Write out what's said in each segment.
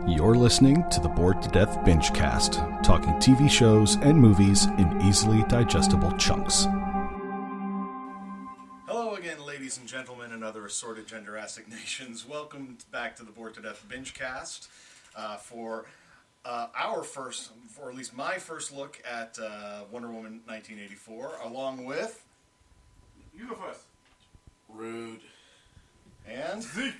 You're listening to the Bored to Death Bingecast, talking TV shows and movies in easily digestible chunks. Hello again, ladies and gentlemen, and other assorted gender assignations. Welcome back to the Bored to Death Bingecast for our first, or at least my first look at Wonder Woman 1984, along with... You go first. Rude. And... Zeke.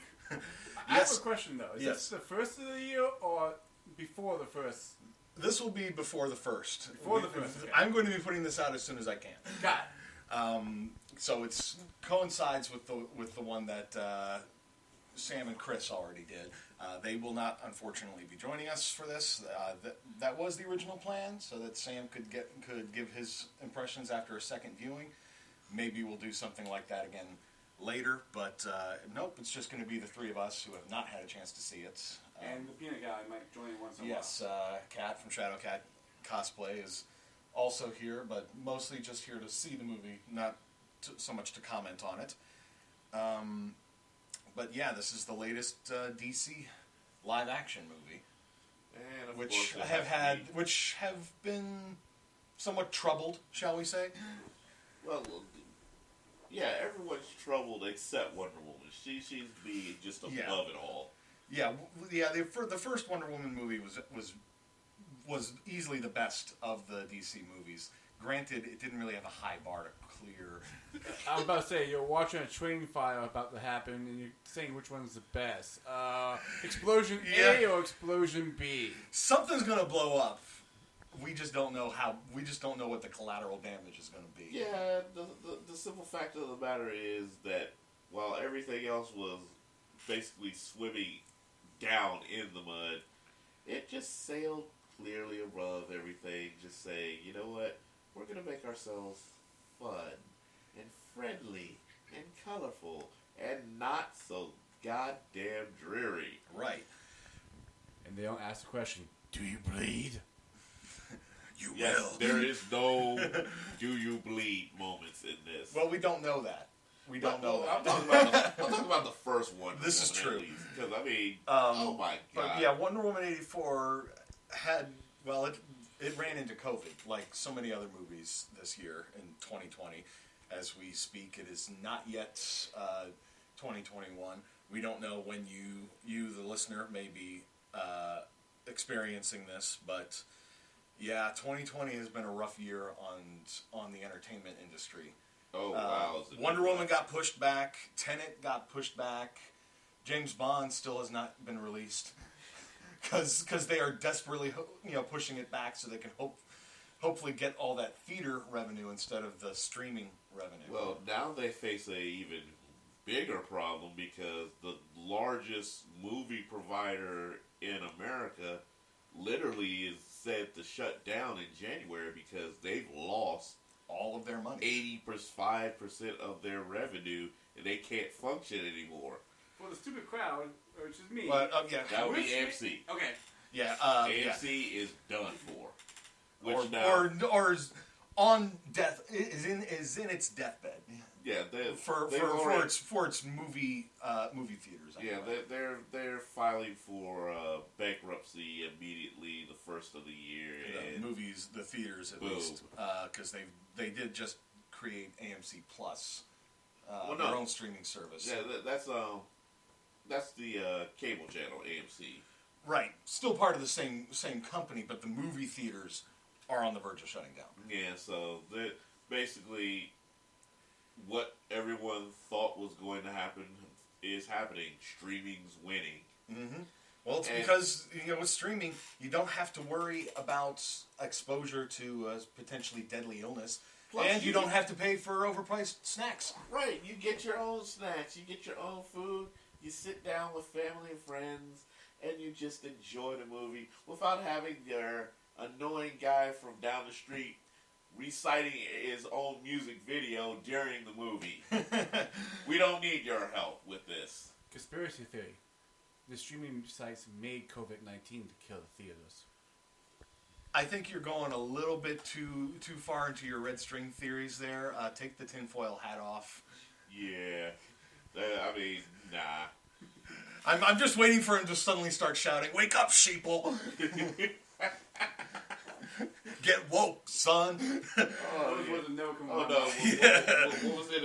I have a question, though. Is this the first of the year or before the first? This will be before the first. Before the first. Okay. I'm going to be putting this out as soon as I can. Got it. So it coincides with the one that Sam and Chris already did. They will not, unfortunately, be joining us for this. That was the original plan, so that Sam could give his impressions after a second viewing. Maybe we'll do something like that again later, but nope, it's just going to be the three of us who have not had a chance to see it. And the peanut guy might join in once in a while. Yes, Kat from Shadowcat Cosplay is also here, but mostly just here to see the movie, not so much to comment on it. But yeah, this is the latest DC live-action movie, And which have been somewhat troubled, shall we say? Well, yeah, everyone's troubled except Wonder Woman. She seems to be just above it all. Yeah. The first Wonder Woman movie was easily the best of the DC movies. Granted, it didn't really have a high bar to clear. I was about to say, you're watching a train fire about to happen, and you're saying which one's the best. Explosion A or Explosion B? Something's gonna blow up. We just don't know how. We just don't know what the collateral damage is going to be. Yeah, the simple fact of the matter is that while everything else was basically swimming down in the mud, it just sailed clearly above everything, just saying, you know what, we're going to make ourselves fun and friendly and colorful and not so goddamn dreary. Right. And they don't ask the question, do you bleed? You yes, will. There is no do you bleed moments in this. Well, we don't know that. We don't know that. I'm talking about the first one. This is true. Because, I mean, oh my God. But yeah, Wonder Woman 84 had, well, it ran into COVID, like so many other movies this year in 2020. As we speak, it is not yet 2021. We don't know when you, the listener, may be experiencing this, but... Yeah, 2020 has been a rough year on the entertainment industry. Oh, wow. Wonder Woman got pushed back. Tenet got pushed back. James Bond still has not been released because they are desperately pushing it back so they can hopefully get all that theater revenue instead of the streaming revenue. Well, now they face a even bigger problem because the largest movie provider in America literally is said to shut down in January because they've lost all of their money, 85% of their revenue, and they can't function anymore. For the stupid crowd, which is me. Yeah, that would be AMC. Okay. Yeah, AMC is done for. Or is on death is in its deathbed. Yeah, for its movie theaters. Anyway. Yeah, they're filing for bankruptcy immediately the first of the year. The theaters at least, because they did just create AMC Plus, their own streaming service. Yeah, that's the cable channel AMC. Right, still part of the same company, but the movie theaters are on the verge of shutting down. Yeah, so basically. What everyone thought was going to happen is happening. Streaming's winning. Mm-hmm. Well, it's because with streaming, you don't have to worry about exposure to potentially deadly illness, plus and you don't have to pay for overpriced snacks. Right, you get your own snacks, you get your own food, you sit down with family and friends, and you just enjoy the movie without having your annoying guy from down the street reciting his own music video during the movie. We don't need your help with this. Conspiracy theory. The streaming sites made COVID-19 to kill the theaters. I think you're going a little bit too far into your red string theories there. Take the tinfoil hat off. Yeah. I mean, nah. I'm just waiting for him to suddenly start shouting, "Wake up, sheeple! Get woke, son!" Oh, Those were the no come oh on. no! What was it?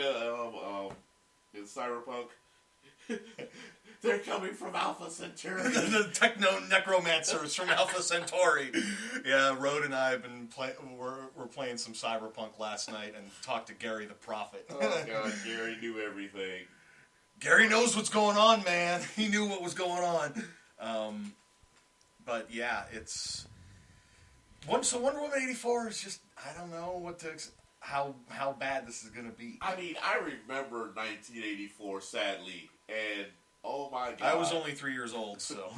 In Cyberpunk, they're coming from Alpha Centauri. The techno necromancers from Alpha Centauri. Yeah, Road and I have been we're playing some Cyberpunk last night and talked to Gary the Prophet. Oh God, Gary knew everything. Gary knows what's going on, man. He knew what was going on. But yeah, it's so Wonder Woman 84 is just, I don't know what to how bad this is going to be. I mean, I remember 1984, sadly, and oh my God. I was only 3 years old, so.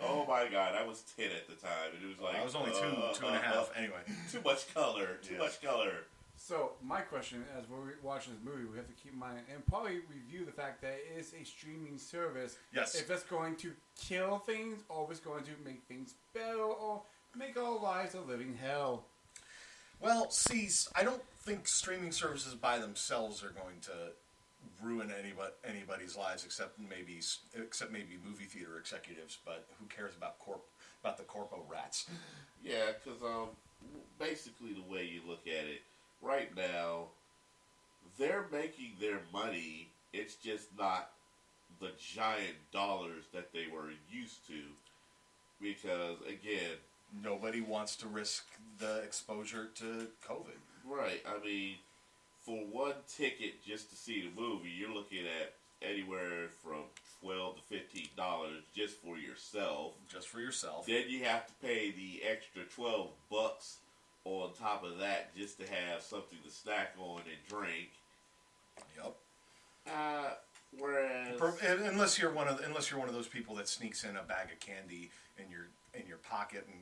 Oh my God, I was 10 at the time, and it was like... I was only two and a half, anyway. Too much color, too much color. So, my question, as we're watching this movie, we have to keep in mind, and probably review the fact that it is a streaming service. Yes. If it's going to kill things, or if it's going to make things better, or make our lives a living hell. Well, see, I don't think streaming services by themselves are going to ruin anybody's lives, except maybe movie theater executives. But who cares about the corpo rats? Yeah, because basically the way you look at it, right now, they're making their money. It's just not the giant dollars that they were used to. Because, again... Nobody wants to risk the exposure to COVID. Right. I mean, for one ticket just to see the movie, you're looking at anywhere from $12 to $15 just for yourself. Just for yourself. Then you have to pay the extra $12 on top of that just to have something to snack on and drink. Yep. Whereas, unless you're one of those people that sneaks in a bag of candy in your pocket and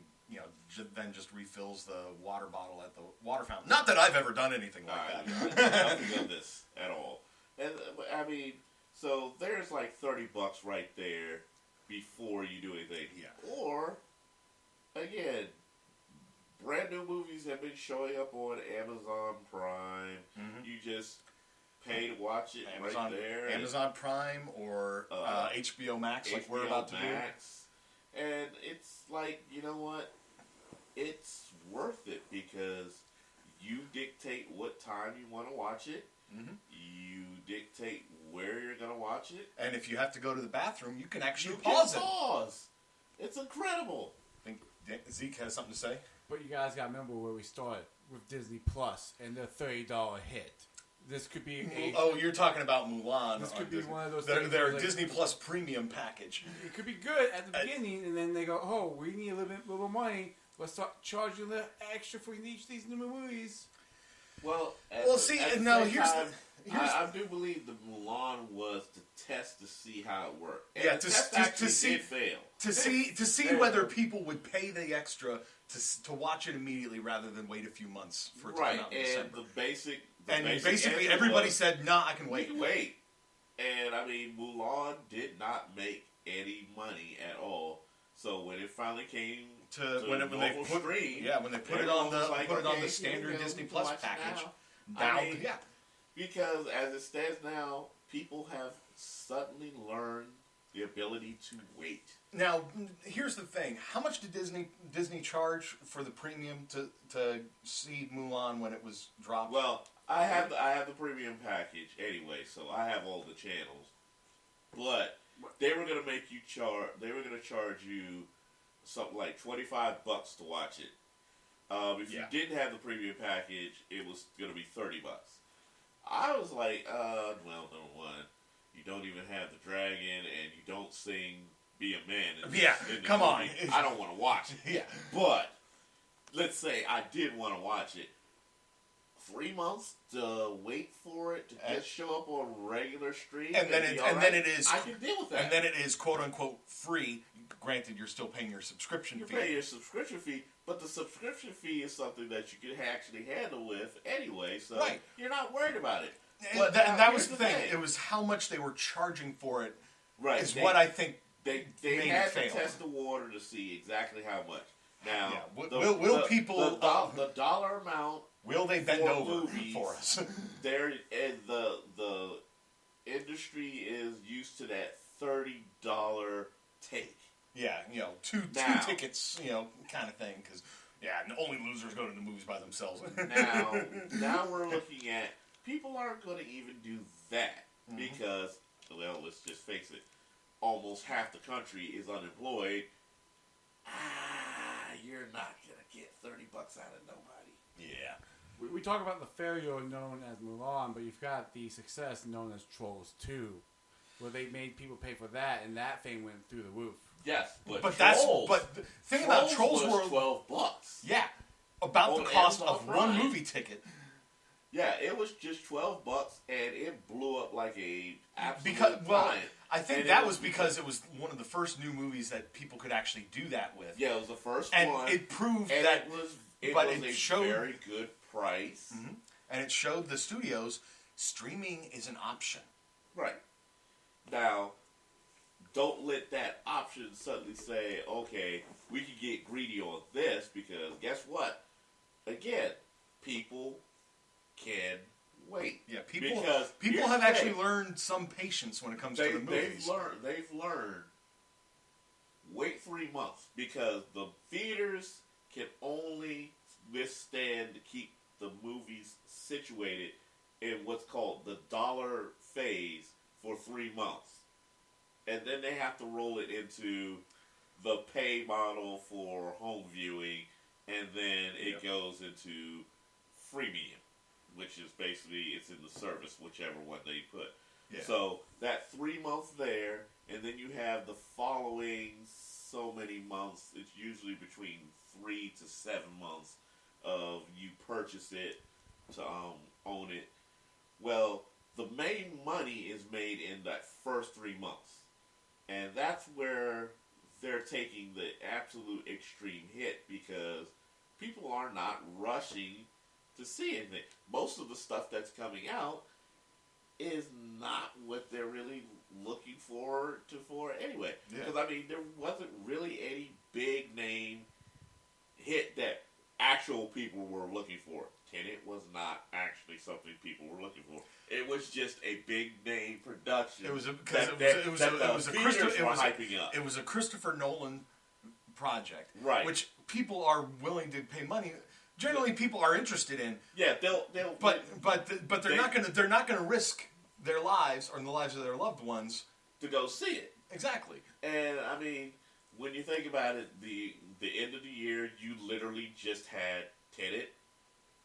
then just refills the water bottle at the water fountain. Not that I've ever done anything like that. Nothing of this at all. And I mean, so there's like $30 right there before you do anything. Yeah. Or again, brand new movies have been showing up on Amazon Prime. Mm-hmm. You just pay to watch it right there. Amazon Prime or HBO Max, like we're about to do. And it's like, you know what? It's worth it because you dictate what time you want to watch it. Mm-hmm. You dictate where you're going to watch it. And if you have to go to the bathroom, you can actually pause it. It's incredible. I think Zeke has something to say. But you guys got to remember where we started with Disney Plus and their $30 hit. This could be you're talking about Mulan. This could be Disney. one of those Their like, Disney Plus premium package. It could be good at the beginning, and then they go, "Oh, we need a little more money. Let's start charging a little extra for each of these new movies." Well, I do believe the Mulan was to test to see how it worked. And yeah, to see fail. To see whether people would pay the extra to watch it immediately rather than wait a few months for it to come out in December. Basically everybody said, "Nah, I can wait." You can wait. And I mean, Mulan did not make any money at all. So when it finally came to when they put it on the standard Disney Plus package, because as it stands now, people have suddenly learned the ability to wait. Now, here's the thing: how much did Disney charge for the premium to see Mulan when it was dropped? Well, I have the premium package anyway, so I have all the channels. But they were going to make you charge. They were going to charge you something like $25 to watch it. If you didn't have the premium package, it was going to be $30. I was like, well, number one, you don't even have the dragon, and you don't sing "Be a Man." Come on. I don't want to watch it. Yeah, but let's say I did want to watch it. 3 months to wait for it to just show up on regular stream, and then it is. I can deal with that. And then it is quote unquote free. Granted, you're still paying your subscription fee. You're paying your subscription fee, but the subscription fee is something that you can actually handle with anyway. So you're not worried about it. And that was the thing. It was how much they were charging for it. Right. Is what I think they had to test the water to see exactly how much. Now, will people the dollar amount? Will they bend over for us? The industry is used to that $30 take. Yeah, two tickets, kind of thing. Because only losers go to the movies by themselves. now we're looking at people aren't going to even do that because, well, let's just face it, almost half the country is unemployed. You're not going to get $30 out of nobody. Yeah. We talk about the failure known as Mulan, but you've got the success known as Trolls 2, where they made people pay for that, and that thing went through the roof. Yes, but Trolls, the thing about Trolls was World, $12. Yeah, about the cost of one movie ticket. Yeah, it was just $12, and it blew up like a absolute giant. I think that was because it was one of the first new movies that people could actually do that with. Yeah, it was the first and one, it proved and that it was a very good price, and it showed the studios streaming is an option. Right now, don't let that option suddenly say, "Okay, we can get greedy on this," because guess what? Again, people can wait. Yeah, people have actually learned some patience when it comes to the movies. They've learned. Wait 3 months because the theaters can only withstand to keep the movies situated in what's called the dollar phase for 3 months, and then they have to roll it into the pay model for home viewing, and then it goes into freemium, which is basically it's in the service, whichever one they put. Yeah. So that 3 months there, and then you have the following so many months. It's usually between 3 to 7 months of you purchase it to own it. Well, the main money is made in that first 3 months, and that's where they're taking the absolute extreme hit because people are not rushing to see anything. Most of the stuff that's coming out is not what they're really looking forward to for anyway. Because, I mean, there wasn't really any big name hit that actual people were looking for. Tenet was not actually something people were looking for. It was just a big name production. It was a Christopher Nolan project, right? Which people are willing to pay money. Generally, people are interested in. Yeah, they'll. But they're not gonna risk their lives or the lives of their loved ones to go see it. Exactly. And I mean, when you think about it, the end of the year, you literally just had Tenet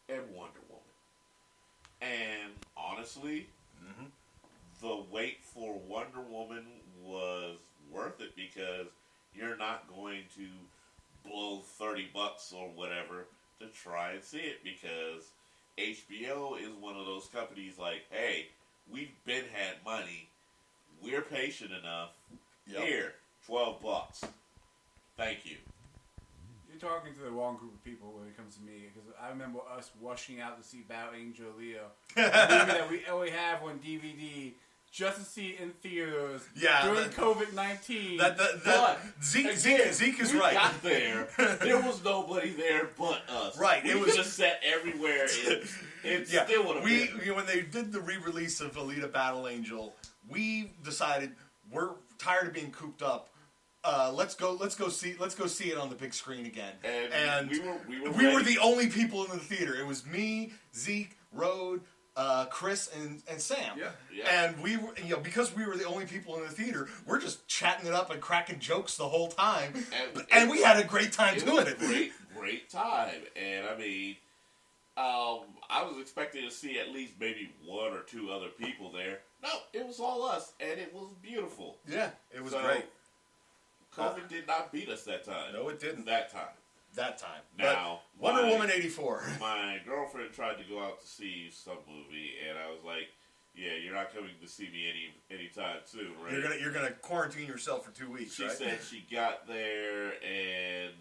and Wonder Woman. And honestly, the wait for Wonder Woman was worth it because you're not going to blow $30 or whatever to try and see it because HBO is one of those companies like, hey, we've been had money. We're patient enough. Yep. Here, $12. Thank you. You're talking to the wrong group of people when it comes to me because I remember us rushing out to see Battle Angel Leo, a movie that we only have on DVD just to see in theaters during COVID-19. Zeke is right. Got there. There was nobody there but us. Right. It was just set everywhere. It still would have been. When they did the re-release of Alita Battle Angel, we decided we're tired of being cooped up. Let's go see it on the big screen again. And we were the only people in the theater. It was me, Zeke, Road, Chris, and Sam. Yeah. And we were, because we were the only people in the theater, we're just chatting it up and cracking jokes the whole time. And we had a great time doing it. Great time. And I mean, I was expecting to see at least maybe one or two other people there. No, it was all us, and it was beautiful. Yeah, it was great. COVID did not beat us that time. No, it didn't. That time. Now, Wonder Woman 84. My girlfriend tried to go out to see some movie, and I was like, "Yeah, you're not coming to see me anytime soon, right?" You're gonna quarantine yourself for 2 weeks. She said she got there, and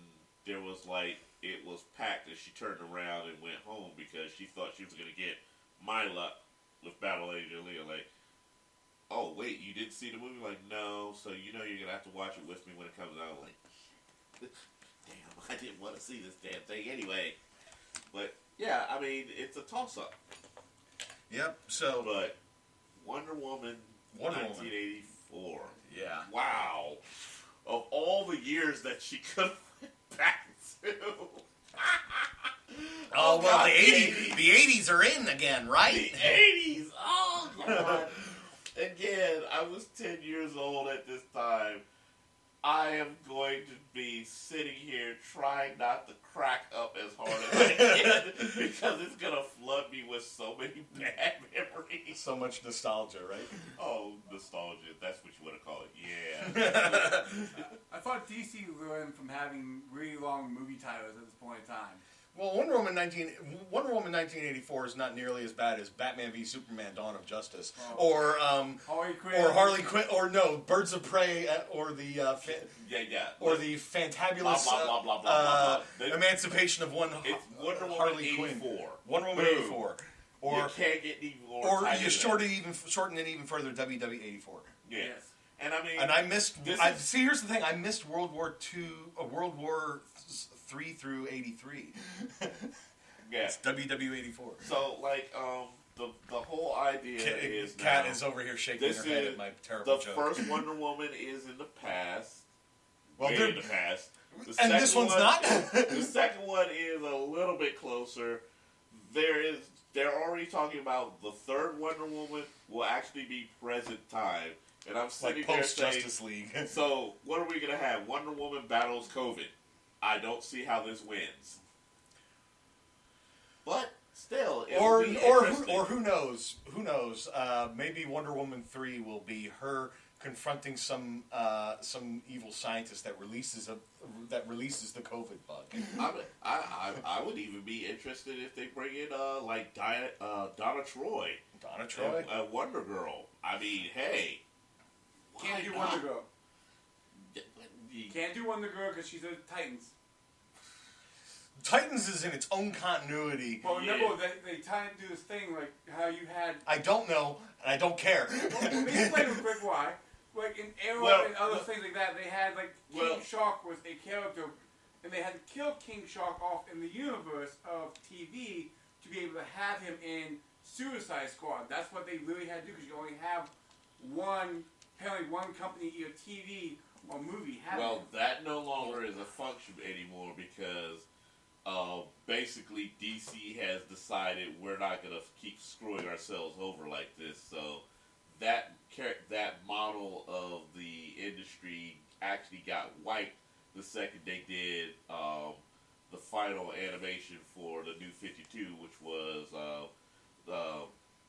there was it was packed, and she turned around and went home because she thought she was gonna get my luck with Battle Angel Leo. Oh wait, you didn't see the movie? No, so you're gonna have to watch it with me when it comes out. Damn, I didn't want to see this damn thing anyway. But yeah, I mean, it's a toss-up. Yep. So, but Wonder Woman 1984 1984. Yeah. Wow. Of all the years that she could have went back to. Oh, well, God, the 80s are in again, right? The 80s. Oh, God. Again, I was 10 years old at this time. I am going to be sitting here trying not to crack up as hard as I can because it's going to flood me with so many bad memories. So much nostalgia, right? Oh, nostalgia. That's what you want to call it. Yeah. I thought DC learned from having really long movie titles at this point in time. Well, Wonder Woman 1984 is not nearly as bad as Batman v Superman: Dawn of Justice, or Harley Quinn, or no, Birds of Prey, or the or the fantabulous blah, blah, blah, blah, blah. Emancipation of It's Wonder Woman Harley 84. Quinn. Wonder Woman 84. Or you can't get any more. Or you shorten it even further. WW 84. Yeah. Yes. And I mean, and I missed. See, here's the thing. I missed World War III through 83. Yeah. It's WW 84. So, like, the whole idea is Kat is over here shaking her head at my terrible joke. The first Wonder Woman is in the past. Well, way in the past. And this one's not? The second one is a little bit closer. They're already talking about the third Wonder Woman will actually be present time. And I'm sitting there saying, Justice League. So, what are we going to have? Wonder Woman battles COVID. I don't see how this wins. But still, or who knows? Who knows? Maybe Wonder Woman 3 will be her confronting some evil scientist that releases the COVID bug. I would even be interested if they bring in like Donna Troy. Donna Troy, Wonder Girl. I mean, hey, can't do Wonder Girl. Can't do Wonder Girl because she's a Titans. Titans is in its own continuity. Well, remember, they tried to do this thing, like how you had... I don't know, and I don't care. Let me explain real quick why. Like, in Arrow and other things like that, they had, like, King Shark was a character, and they had to kill King Shark off in the universe of TV to be able to have him in Suicide Squad. That's what they really had to do, because you only have apparently one company, either TV or movie, having him. That no longer is a function anymore, because... basically, DC has decided we're not going to keep screwing ourselves over like this. So that model of the industry actually got wiped the second they did the final animation for the New 52, which was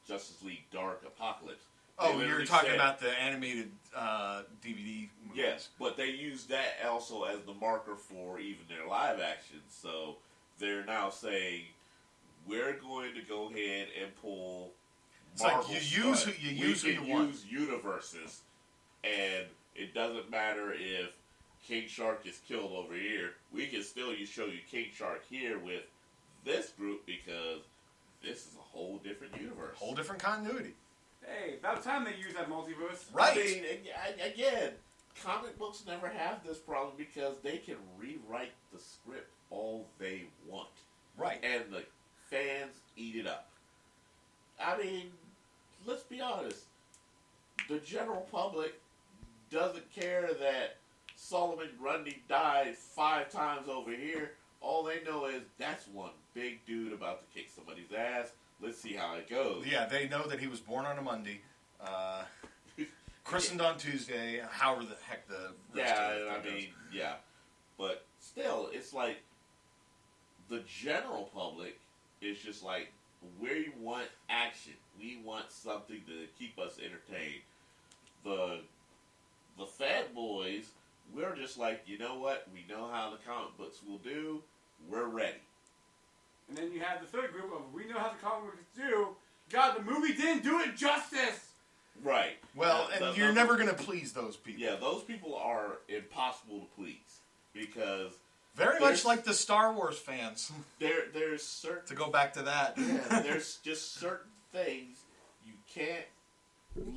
Justice League Dark Apocalypse. Oh, you're talking about the animated DVD movies. Yes, but they used that also as the marker for even their live action. So they're now saying, we're going to go ahead and pull Marvel like you use who you want. Use universes, and it doesn't matter if King Shark is killed over here. We can still show you King Shark here with this group because this is a whole different universe. Whole different continuity. Hey, about time they use that multiverse. Right. I mean, again, comic books never have this problem because they can rewrite the script all they want. Right. And the fans eat it up. I mean, let's be honest. The general public doesn't care that Solomon Grundy died 5 times over here. All they know is that's one big dude about to kick somebody's ass. Let's see how it goes. Yeah, they know that he was born on a Monday, christened on Tuesday, however the heck the yeah. But still, it's like the general public is just like, we want action. We want something to keep us entertained. The fanboys, we're just like, you know what? We know how the comic books will do. We're ready. And then you have the third group of, we know how the comic books do. God, the movie didn't do it justice. Right. Well, and you're never going to please those people. Yeah, those people are impossible to please because very much like the Star Wars fans. There's certain to go back to that. Yeah, there's just certain things you can't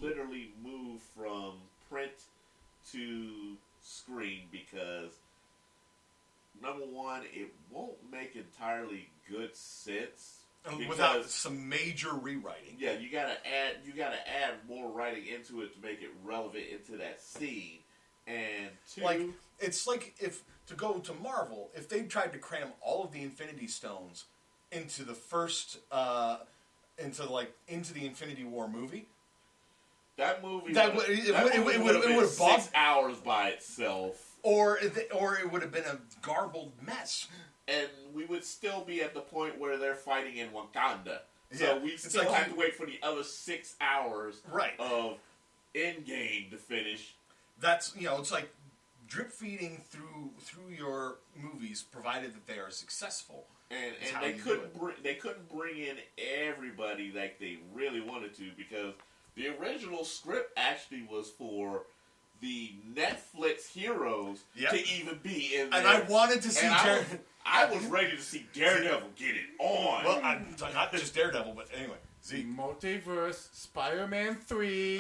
literally move from print to screen because number one, it won't make entirely good sense without some major rewriting. Yeah, you gotta add more writing into it to make it relevant into that scene. And two, it's like if to go to Marvel, if they tried to cram all of the Infinity Stones into the first into the Infinity War movie. That movie it would have been 6 hours by itself, or it would have been a garbled mess, and we would still be at the point where they're fighting in Wakanda. So we still have to wait for the other 6 hours of Endgame to finish. That's it's like drip feeding through your movies, provided that they are successful. And they couldn't bring in everybody like they really wanted to, because the original script actually was for the Netflix heroes to even be in there. And I wanted to see I was ready to see Daredevil get it on. Well, not just Daredevil, but anyway. The Multiverse, Spider-Man 3,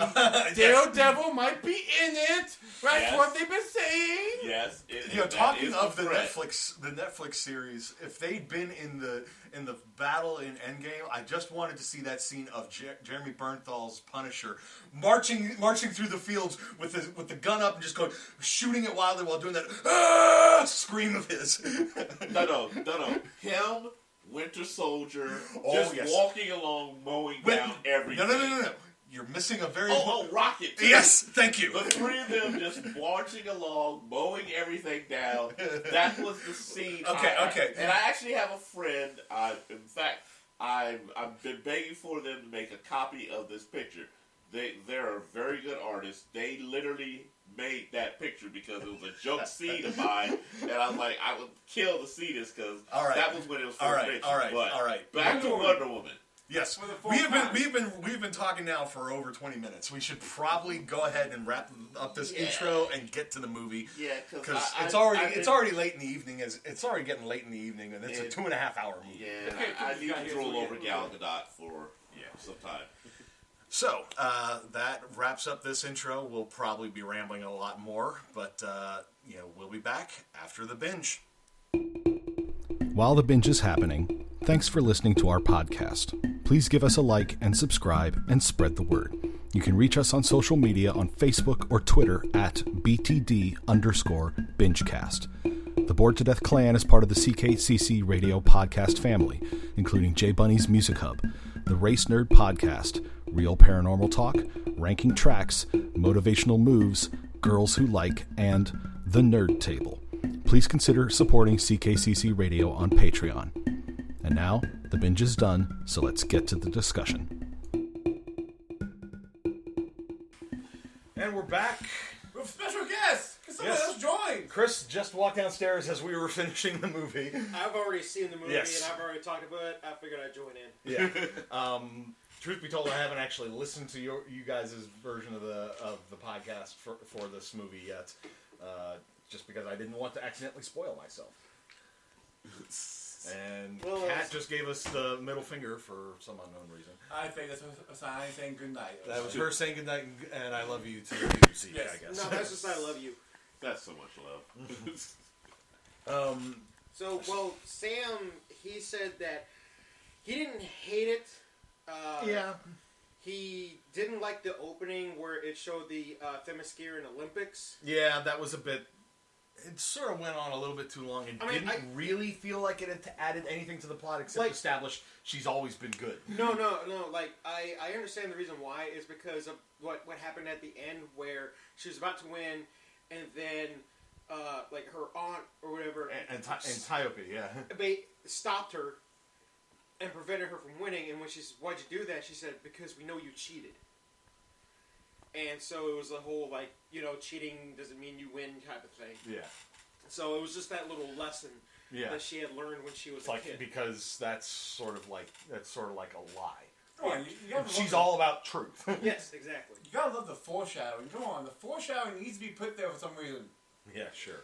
Daredevil might be in it. Right? Yes. What they've been saying. Yes. Talking of the Netflix series, if they'd been in the battle in Endgame, I just wanted to see that scene of Jeremy Bernthal's Punisher marching through the fields with the gun up and just shooting it wildly while doing that scream of his. No. Him. Winter Soldier, walking along, mowing down everything. No. You're missing a very... Rocket, too. Yes, thank you. The three of them just marching along, mowing everything down. That was the scene. Okay. And I actually have a friend, in fact, I've been begging for them to make a copy of this picture. They're a very good artist. They literally made that picture because it was a joke scene of mine, and I was like, I would kill to see this because that was when it was first mentioned. All right. Back to Wonder Woman. Yes, we've been talking now for over 20 minutes. We should probably go ahead and wrap up this intro and get to the movie. Yeah, because it's already late in the evening. It's already getting late in the evening, and it's a 2.5 hour movie. Yeah, I need to roll over Gal Gadot for some time. So, that wraps up this intro. We'll probably be rambling a lot more, but, we'll be back after the binge. While the binge is happening, thanks for listening to our podcast. Please give us a like and subscribe and spread the word. You can reach us on social media on Facebook or Twitter at BTD_Bingecast. The Bored to Death Clan is part of the CKCC Radio podcast family, including J Bunny's Music Hub, the Race Nerd Podcast, Real Paranormal Talk, Ranking Tracks, Motivational Moves, Girls Who Like, and The Nerd Table. Please consider supporting CKCC Radio on Patreon. And now, the binge is done, so let's get to the discussion. And we're back. With special guests! Because someone else joined! Chris just walked downstairs as we were finishing the movie. I've already seen the movie and I've already talked about it. I figured I'd join in. Yeah. Truth be told, I haven't actually listened to you guys' version of the podcast for this movie yet, just because I didn't want to accidentally spoil myself. And Kat just gave us the middle finger for some unknown reason. I think that's a sign saying goodnight. That was her saying goodnight and I love you to you, Zeke, I guess. No, that's just I love you. That's so much love. Sam, he said that he didn't hate it. He didn't like the opening where it showed the Themyscira Olympics. Yeah, that was a bit... It sort of went on a little bit too long and didn't really feel like it had added anything to the plot except establish she's always been good. No. I understand the reason why is because of what happened at the end where she was about to win and then her aunt or whatever... Antiope, stopped her and prevented her from winning. And when she said, "Why'd you do that?" she said, "Because we know you cheated." And so it was the whole, cheating doesn't mean you win type of thing. Yeah. So it was just that little lesson that she had learned when she was a kid. Because that's sort of like a lie. Come on, she's all about truth. Yes, exactly. You gotta love the foreshadowing. Come on, the foreshadowing needs to be put there for some reason. Yeah, sure.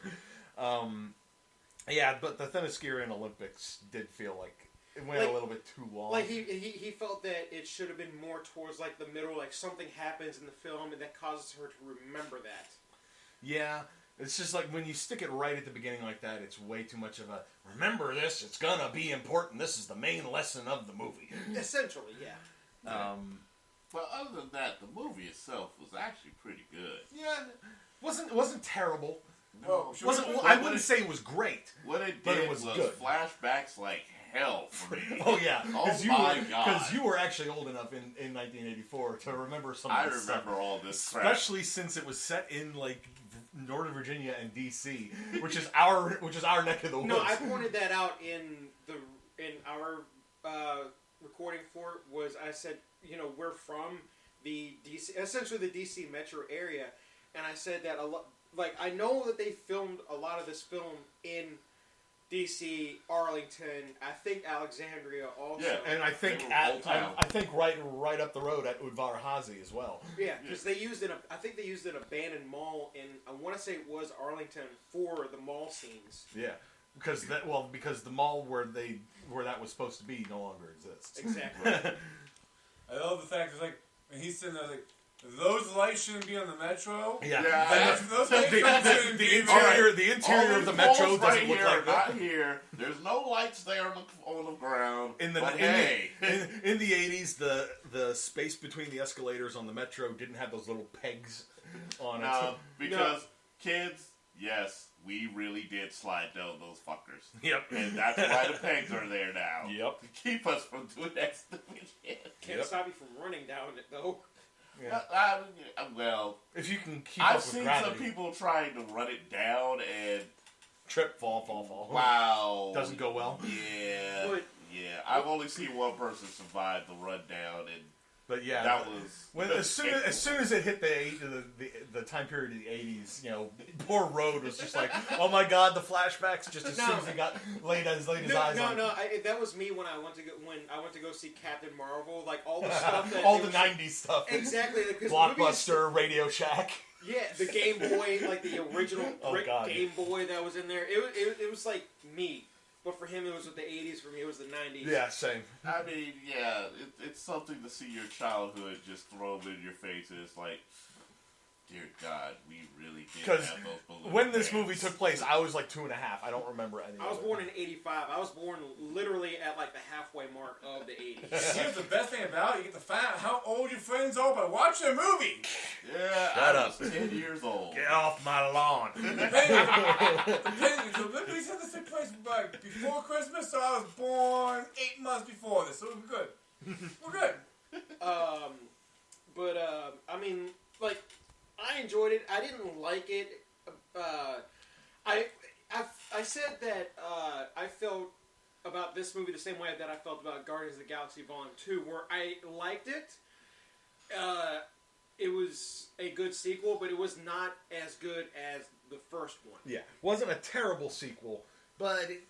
But the Themyscira Olympics did feel like it went a little bit too long. He felt that it should have been more towards the middle, something happens in the film and that causes her to remember that. Yeah, It's just like when you stick it right at the beginning like that, it's way too much of a, remember this, it's gonna be important, this is the main lesson of the movie. Essentially, yeah. But other than that, the movie itself was actually pretty good. Yeah, it wasn't terrible. No, I wouldn't say it was great. What it but did it was was good. flashbacks like hell for me. Oh yeah, Oh because my you were actually old enough in 1984 to remember some of I this remember stuff. all this crap. Especially since it was set in like Northern Virginia and DC, which is our neck of the woods. No, I pointed that out in our recording for it. Was I said, we're from the DC, essentially the DC metro area, and I said that a lot. Like, I know that they filmed a lot of this film in DC, Arlington, I think Alexandria also. Yeah, and I think right up the road at Udvar-Hazy as well. Yeah, because they used I think they used an abandoned mall in, I want to say it was Arlington for the mall scenes. Yeah, because the mall where that was supposed to be no longer exists. Exactly. I love the fact that when he's sitting there those lights shouldn't be on the metro. Yeah. The interior of the metro doesn't look like that. Not here. There's no lights there on the ground. In the 80s, the space between the escalators on the metro didn't have those little pegs on it. Because kids, yes, we really did slide down those fuckers. Yep. And that's why the pegs are there now. Yep. To keep us from doing that stupid shit. Can't stop you from running down it though. Yeah. Well, if you can keep I've up with seen gravity. some people trying to run it down and trip, fall. Wow, doesn't go well. Yeah, I've only seen one person survive the run down, but yeah, that was as soon as it hit the time period of the 80s, poor Road was just like, oh my god, the flashbacks just as soon as he got laid his eyes on. That was me when I went to go see Captain Marvel, like all the stuff that all the 90s stuff, exactly, Blockbuster, Radio Shack. Yeah, the Game Boy, like the original Game Boy that was in there. It was like me. But for him, it was with the 80s. For me, it was the 90s. Yeah, same. I mean, yeah, it's something to see your childhood just thrown in your face. And it's like, dear God, we really did have those balloons. When this movie took place, I was like 2.5. I don't remember any. I was born in '85. I was born literally at like the halfway mark of the 80s. Here's the best thing about it: you get to find out how old your friends are by watching a movie. Yeah, I was 10 years old. Get off my lawn. So we said this took place before Christmas, so I was born 8 months before this, so we're good. We're good. I mean, like, I enjoyed it. I didn't like it. I said that I felt about this movie the same way that I felt about Guardians of the Galaxy Volume 2, where I liked it. It was a good sequel, but it was not as good as the first one. Yeah, wasn't a terrible sequel, but it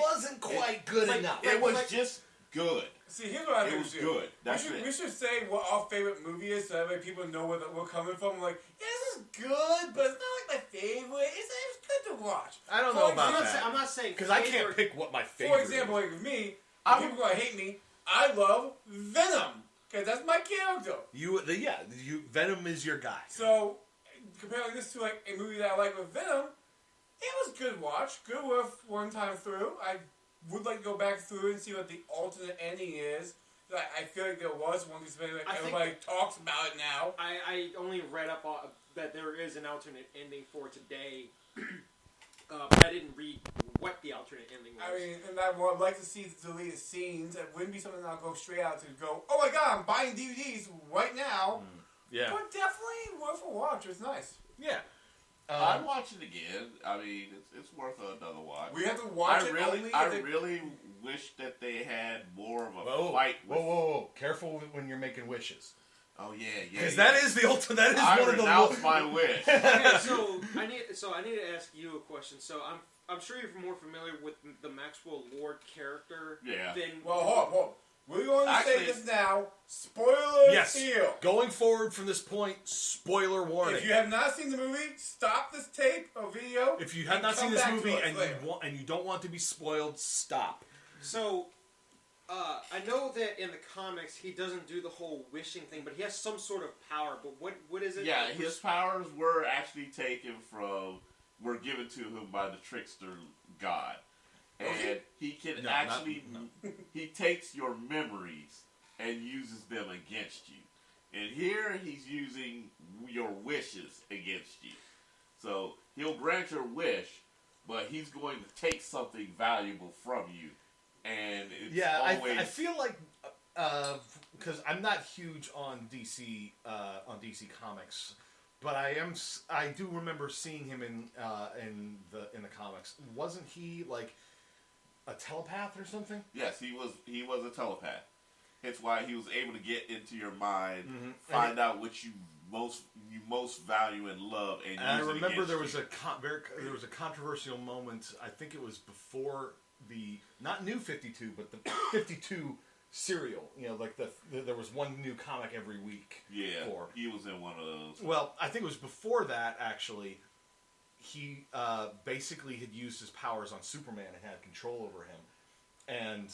wasn't quite good enough. It was just good. See, here's what I think it was good. We should say what our favorite movie is, so that way people know where we're coming from. Like, yeah, this is good, but it's not like my favorite. It's good to watch. I don't know about that. I'm not saying because I can't pick what my favorite. For example, like with me, people are gonna hate me. I love Venom because that's my character. Venom is your guy. So comparing this to like a movie that I like with Venom, it was good watch, good worth one time through. I would like to go back through and see what the alternate ending is. I feel like there was one because everybody talks about it now. I only read up on that there is an alternate ending for today. But I didn't read what the alternate ending was. I mean, and I would like to see the deleted scenes. It wouldn't be something I'll go straight out to go, oh my god, I'm buying DVDs right now. Yeah. But definitely worth a watch. It's nice. Yeah. I'd watch it again. I mean, it's worth another watch. We have to watch it only. I really wish that they had more of a fight. Whoa! Careful when you're making wishes. Oh yeah. Because that is the ultimate. That is one of the. I renounce my wish. Okay, so I need to ask you a question. So I'm sure you're more familiar with the Maxwell Lord character. Yeah. Hold on. We're going to say this now. Spoilers here. Going forward from this point, spoiler warning. If you have not seen the movie, stop this tape or video. If you have not seen this movie and you don't want to be spoiled, stop. So, I know that in the comics he doesn't do the whole wishing thing, but he has some sort of power. But what is it? Yeah, his powers were actually were given to him by the trickster god. And he can he takes your memories and uses them against you. And here he's using your wishes against you. So he'll grant your wish, but he's going to take something valuable from you. And it's always... I feel like because I'm not huge on DC Comics, but I do remember seeing him in the comics. Wasn't he like a telepath or something? Yes, he was a telepath. That's why he was able to get into your mind, find out what you most value and love, and I use remember it there was you. there was a controversial moment. I think it was before the not New 52, but the 52 serial. You know, like there was one new comic every week. Yeah, he was in one of those. Well, I think it was before that actually. He basically had used his powers on Superman and had control over him, and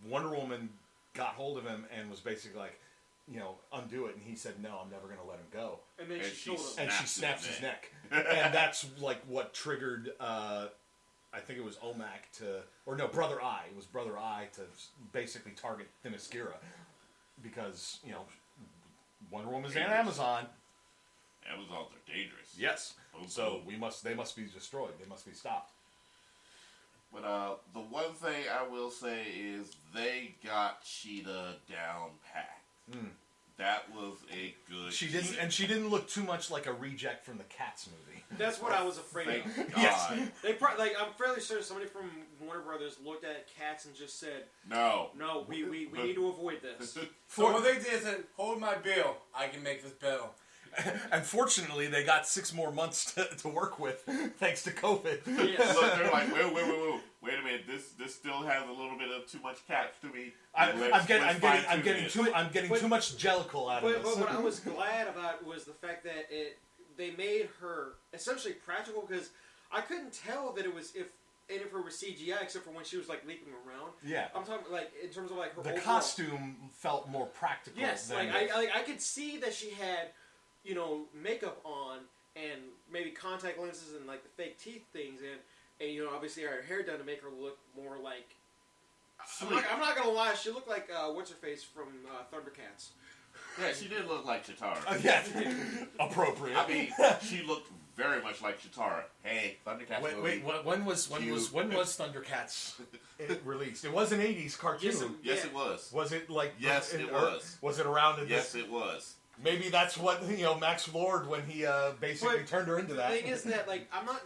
Wonder Woman got hold of him and was basically like, you know, undo it, and he said, "No, I'm never going to let him go." And then she snaps his neck, and that's like what triggered. I think it was Brother Eye. It was Brother Eye to basically target Themyscira because Wonder Woman's and Amazon. Amazons are dangerous. Yes. So they must be destroyed. They must be stopped. But the one thing I will say is they got Cheetah down packed. That was a good. She didn't look too much like a reject from the Cats movie. That's what I was afraid of. Thank God. They I'm fairly sure somebody from Warner Brothers looked at Cats and just said, "No, we need to avoid this." So what they did is said, "Hold my bill. I can make this bill." Unfortunately, they got 6 more months to work with, thanks to COVID. Yes. Look, they're like, wait a minute. This still has a little bit of too much Cats to me. I'm getting too much Jellicle out of this. But what I was glad about was the fact that they made her essentially practical, because I couldn't tell that it was if her was CGI except for when she was like leaping around. Yeah, I'm talking like in terms of like her the overall costume felt more practical. Yes, than I could see that she had makeup on and maybe contact lenses and like the fake teeth things and obviously her hair done to make her look more like. I'm not gonna lie, she looked like what's her face from Thundercats. Yeah, she did look like Cheetah. Yeah, appropriate. I mean, she looked very much like Cheetah. Hey, Thundercats. Wait, when was Thundercats released? It was an '80s cartoon. Yes, it was. Was it like? Yes, it was. Was it around? It was. Maybe that's what Max Lord when he basically turned her into that. The thing is that I'm not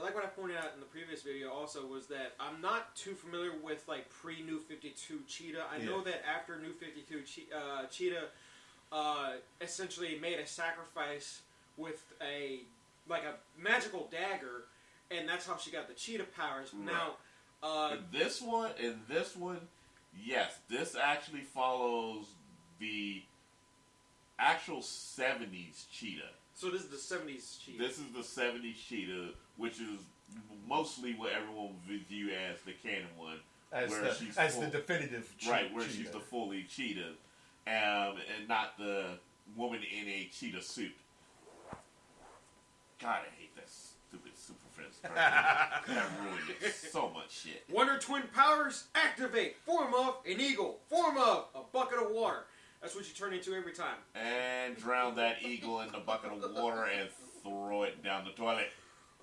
like what I pointed out in the previous video also was that I'm not too familiar with like pre-New 52 Cheetah. I know that after New 52 Cheetah essentially made a sacrifice with a magical dagger, and that's how she got the Cheetah powers. Right. Now in this one, yes, this actually follows the actual 70s Cheetah. So this is the 70s Cheetah. This is the 70s Cheetah, which is mostly what everyone would view as the canon one. As the definitive Cheetah. Right, where she's the fully Cheetah. And not the woman in a Cheetah suit. God, I hate that stupid Super Friends cartoon. That ruined so much shit. Wonder Twin powers activate. Form of an eagle. Form of a bucket of water. That's what you turn into every time. And drown that eagle in the bucket of water and throw it down the toilet.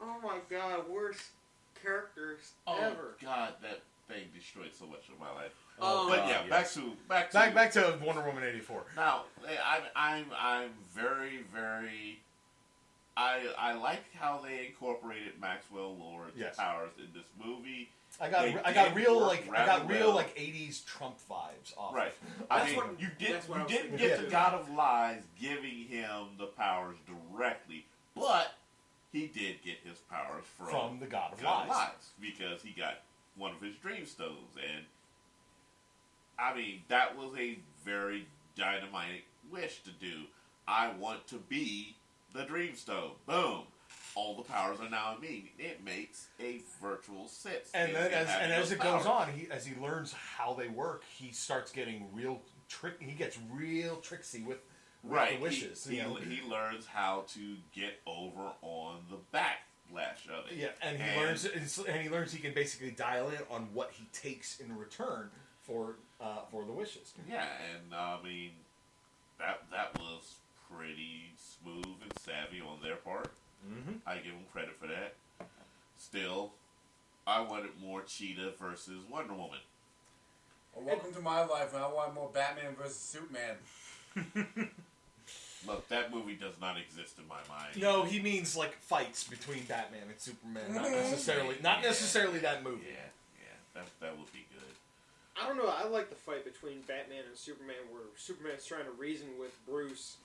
Oh my God, worst characters ever. God, that thing destroyed so much of my life. But yeah, yes. back to Wonder Woman 84. Now, I'm very, very. I like how they incorporated Maxwell Lord's powers in this movie. I got real 80s Trump vibes off. Right. You didn't get the God of Lies giving him the powers directly, but he did get his powers from the God of Lies because he got one of his dream stones, and I mean that was a very dynamite wish to do. I want to be the dream stone. Boom. All all the powers are now in me. It makes a virtual sense. And then as it goes on, as he learns how they work, he starts getting real He gets real tricksy with the wishes. He learns how to get over on the backlash of it. Yeah, and he learns he can basically dial in on what he takes in return for the wishes. Yeah, and I mean that was pretty smooth and savvy on their part. Mm-hmm. I give them credit for that. Still, I wanted more Cheetah versus Wonder Woman. Well, welcome to my life, and I want more Batman versus Superman. Look, that movie does not exist in my mind. No, he means like fights between Batman and Superman, not necessarily that movie. Yeah, that would be good. I don't know. I like the fight between Batman and Superman, where Superman's trying to reason with Bruce.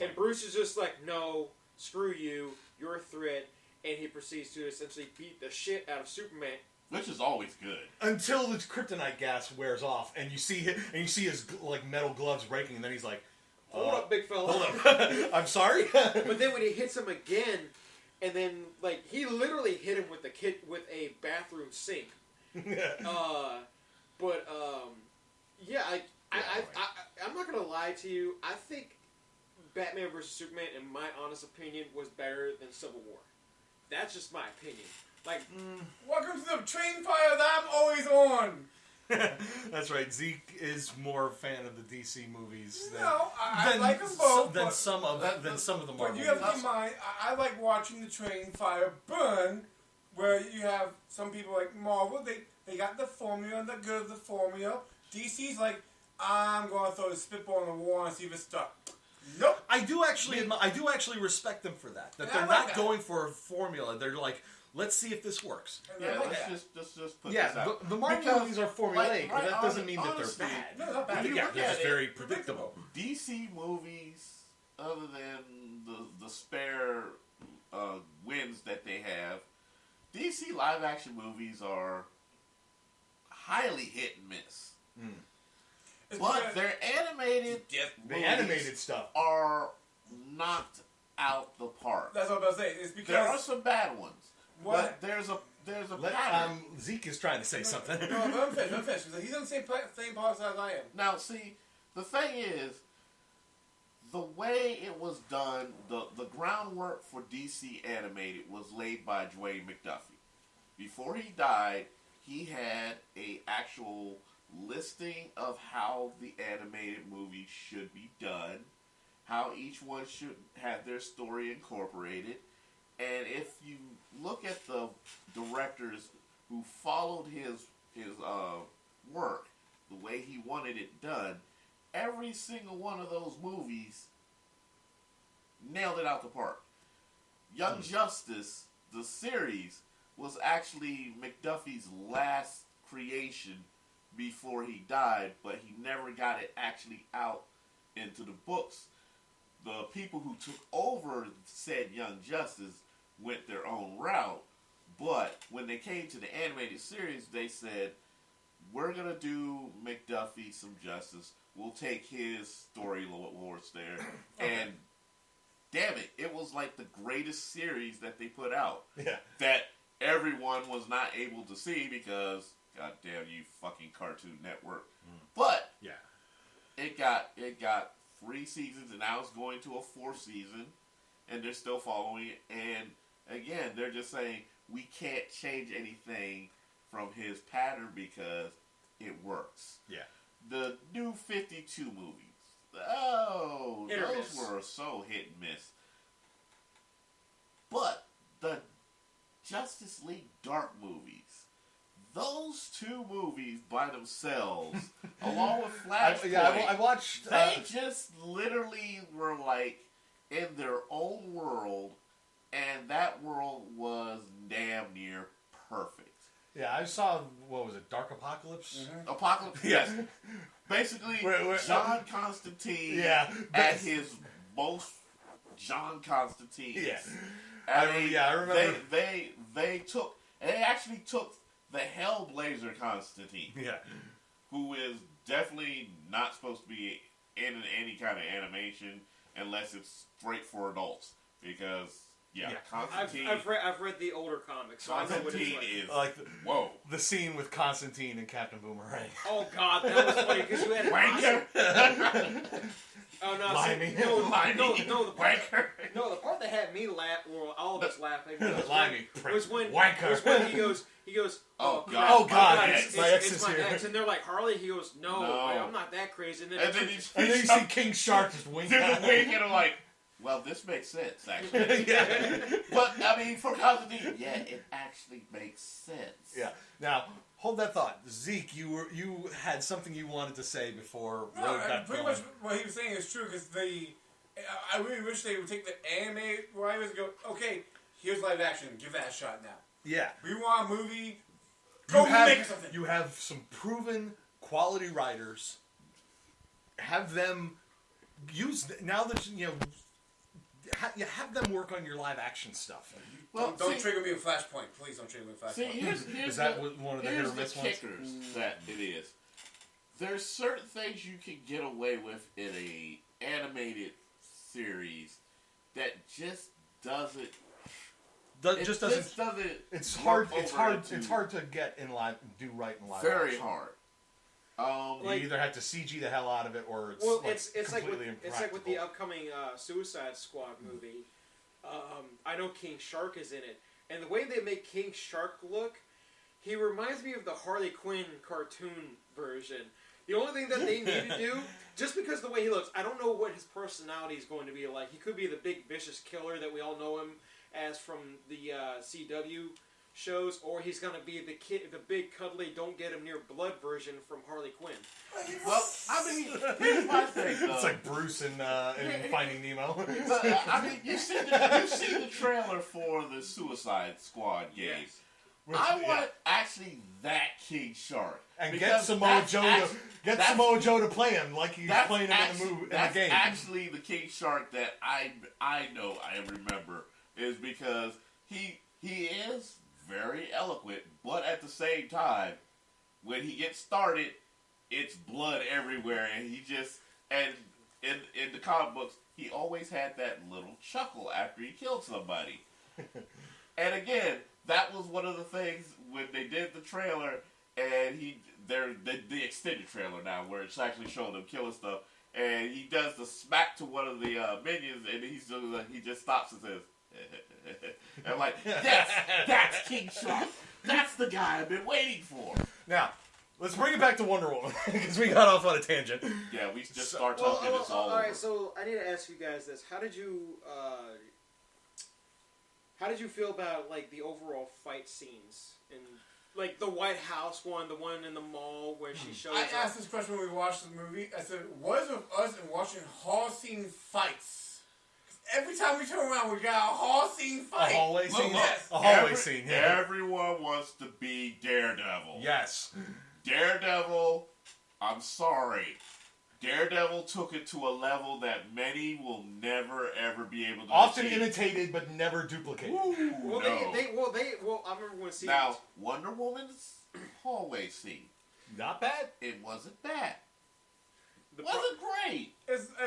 And Bruce is just like, no, screw you, you're a threat, and he proceeds to essentially beat the shit out of Superman. Which is always good. Until the kryptonite gas wears off, and you see his like metal gloves breaking, and then he's like, hold up, big fella. Hold up. I'm sorry. But then when he hits him again, and then like he literally hit him with a bathroom sink. I'm not gonna lie to you. I think Batman vs Superman, in my honest opinion, was better than Civil War. That's just my opinion. Like, welcome to the train fire that I'm always on. That's right. Zeke is more a fan of the DC movies I like them both. Than some of the Marvel But you have to keep in mind, I like watching the train fire burn, where you have some people like Marvel, they got the formula and they're good at the formula. DC's like, I'm going to throw the spitball in the wall and see if it's stuck. Nope. I do actually respect them for that. That they're not going for a formula. They're like, let's see if this works. Yeah, let's just put this out. The Marvel movies are formulaic, but that doesn't mean that they're bad. No, they're not bad. They're just very predictable. DC movies, other than the spare wins that they have, DC live action movies are highly hit and miss. But their animated animated stuff are knocked out the park. That's what I'm about to say. It's because there are some bad ones. What? But there's a pattern. Zeke is trying to say something. No, but I'm finished. He's on the same podcast as I am. Now, see, the thing is, the way it was done, the groundwork for DC animated was laid by Dwayne McDuffie. Before he died, he had a actual listing of how the animated movie should be done, how each one should have their story incorporated, and if you look at the directors who followed his work, the way he wanted it done, every single one of those movies nailed it out the park. Young Justice, the series, was actually McDuffie's last creation before he died, but he never got it actually out into the books. The people who took over said Young Justice went their own route, but when they came to the animated series, they said, we're going to do McDuffie some justice. We'll take his story lords there. And damn it was like the greatest series that they put out. Yeah. That everyone was not able to see because, god damn you fucking Cartoon Network. But yeah, it got 3 seasons, and now it's going to a 4th season, and they're still following it. And again, they're just saying we can't change anything from his pattern because it works. Yeah. The new 52 movies, those were so hit and miss. But the Justice League Dark movies, those 2 movies by themselves, along with Flashpoint, I watched. They just literally were like in their own world, and that world was damn near perfect. Yeah, I saw, what was it, Dark Apocalypse? Mm-hmm. Apocalypse, yes. Basically, John Constantine at his most John Constantine. Yeah. I remember. They actually took the Hellblazer Constantine. Yeah. Who is definitely not supposed to be in any kind of animation unless it's straight for adults. Because Yeah, Yeah. Constantine. I've read the older comics, so I know what it's Constantine like. is Like whoa. the scene with Constantine and Captain Boomerang. Oh God, that was funny because you had Wanker. Oh no, Limey. no, the part Wanker. the part that had me laugh, or all of us laughing, Limey. was when Wanker. he goes, Oh, crap, God. Oh, God, my it's, ex. My ex it's is my here. ex, and they're like, Harley. He goes, no, No. I'm not that crazy. And then And then And then you see King Shark just wink do the at wink, him. and I'm like, well, this makes sense, actually. Yeah. But, I mean, for Constantine, yeah, it actually makes sense. Yeah. Now, hold that thought. Zeke, you had something you wanted to say before No, Road got pretty going. much what he was saying is true because I really wish they would take the anime writers and go, okay, here's live action, give that a shot now. Yeah. We want a movie. Go make something. You have some proven quality writers. Have them use now that you know. You have them work on your live action stuff. Well, Don't see, trigger me with Flashpoint. Please don't trigger me with see, Flashpoint. here's Is that the, one of the hit here's or the miss ones? kickers that it is. There's certain things you can get away with in a animated series that just doesn't. Just doesn't. Just doesn't. It's work hard. It's over hard. into It's hard to get in live. Do right in live. Very action. hard. You either have to CG the hell out of it, or it's well, like it's like completely with, impractical. it's like with the upcoming Suicide Squad movie. I know King Shark is in it, and the way they make King Shark look, he reminds me of the Harley Quinn cartoon version. The only thing that they need to do, just because the way he looks, I don't know what his personality is going to be like. He could be the big vicious killer that we all know him as from the CW shows, or he's gonna be the big cuddly don't get him near blood version from Harley Quinn. Well, I mean, here's my thing. Though. It's like Bruce in Finding Nemo. But, I mean, you see the trailer for the Suicide Squad game. Yes. I want actually that King Shark And get because Samoa that's Joe act- to get that's- Samoa Joe to play him like he's that's playing him actually- in the that's game. actually the King Shark that I know I remember is because he is very eloquent, but at the same time, when he gets started, it's blood everywhere, and he just and in the comic books, he always had that little chuckle after he killed somebody. And again, that was one of the things when they did the trailer, and the extended trailer now, where it's actually showing him killing stuff, and he does the smack to one of the minions, and he just stops and says, and I'm like, yes, that's King Shark. That's the guy I've been waiting for. Now, let's bring it back to Wonder Woman because we got off on a tangent. Yeah, we just start talking. It's all over. Alright, so I need to ask you guys this. How did you feel about like the overall fight scenes in like the White House one, the one in the mall where she shows I up? asked this question when we watched the movie. I said, what is with us in watching hall scene fights? Every time we turn around, we got a hall scene fight. A hallway Look, scene. look, A hallway scene. Yeah. Everyone wants to be Daredevil. Yes. Daredevil, I'm sorry. Daredevil took it to a level that many will never ever be able to Often achieve. imitated, but never duplicated. Ooh, Well, no. I remember when seeing Now, Wonder Woman's hallway scene, Not bad. it wasn't bad. the Wasn't great.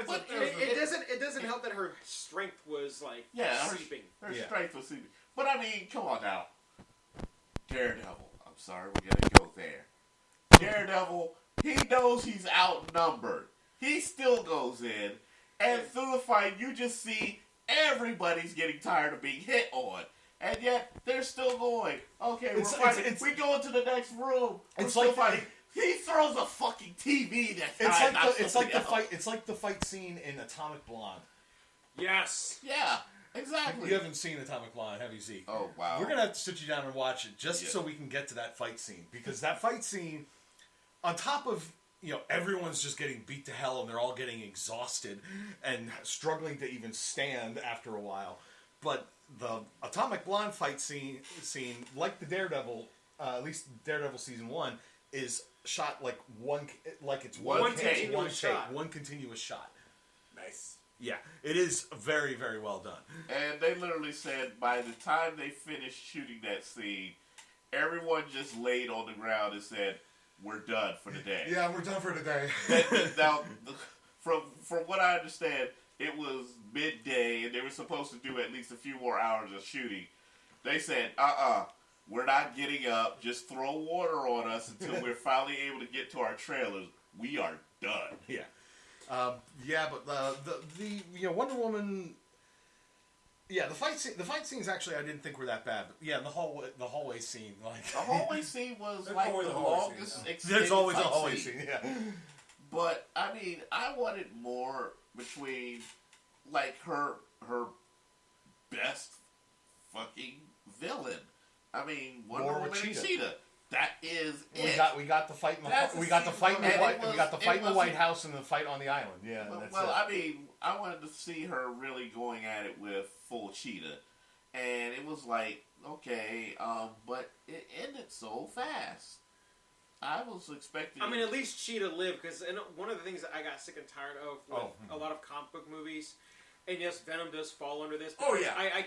But it doesn't help that her strength was like seeping. Her Yeah. strength was seeping. But I mean, come on now. Daredevil. I'm sorry, we're gonna go there. Daredevil, he knows he's outnumbered. He still goes in, and through the fight, you just see everybody's getting tired of being hit on. And yet, they're still going. Okay, we're fighting. We go into the next room. We're still fighting. He throws a fucking TV that time. It's like the fight. It's like the fight scene in Atomic Blonde. Yes. Yeah, exactly. You haven't seen Atomic Blonde, have you, Zeke? Oh, wow. We're gonna have to sit you down and watch it just so we can get to that fight scene, because that fight scene, on top of everyone's just getting beat to hell and they're all getting exhausted and struggling to even stand after a while, but the Atomic Blonde fight scene like the Daredevil, at least Daredevil season 1, is shot like one continuous shot. Nice. Yeah, it is very, very well done. And they literally said by the time they finished shooting that scene, everyone just laid on the ground and said, "We're done for the day." Yeah, we're done for today. Now, from what I understand, it was midday and they were supposed to do at least a few more hours of shooting, they said, we're not getting up. Just throw water on us until we're finally able to get to our trailers. We are done. Yeah. But the Wonder Woman. Yeah, the fight scenes actually I didn't think were that bad. But yeah, the hallway scene, like the hallway scene was like the longest. There's always a hallway scene. Yeah. But I mean, I wanted more between like her best fucking villain. I mean, Wonder Woman and Cheetah. That is it. We got the fight. We got the fight in the White House and the fight on the island. Yeah. I mean, I wanted to see her really going at it with full Cheetah, and it was like, okay, but it ended so fast. I was expecting. I mean, at least Cheetah lived, because one of the things that I got sick and tired of with a lot of comic book movies, and yes, Venom does fall under this. I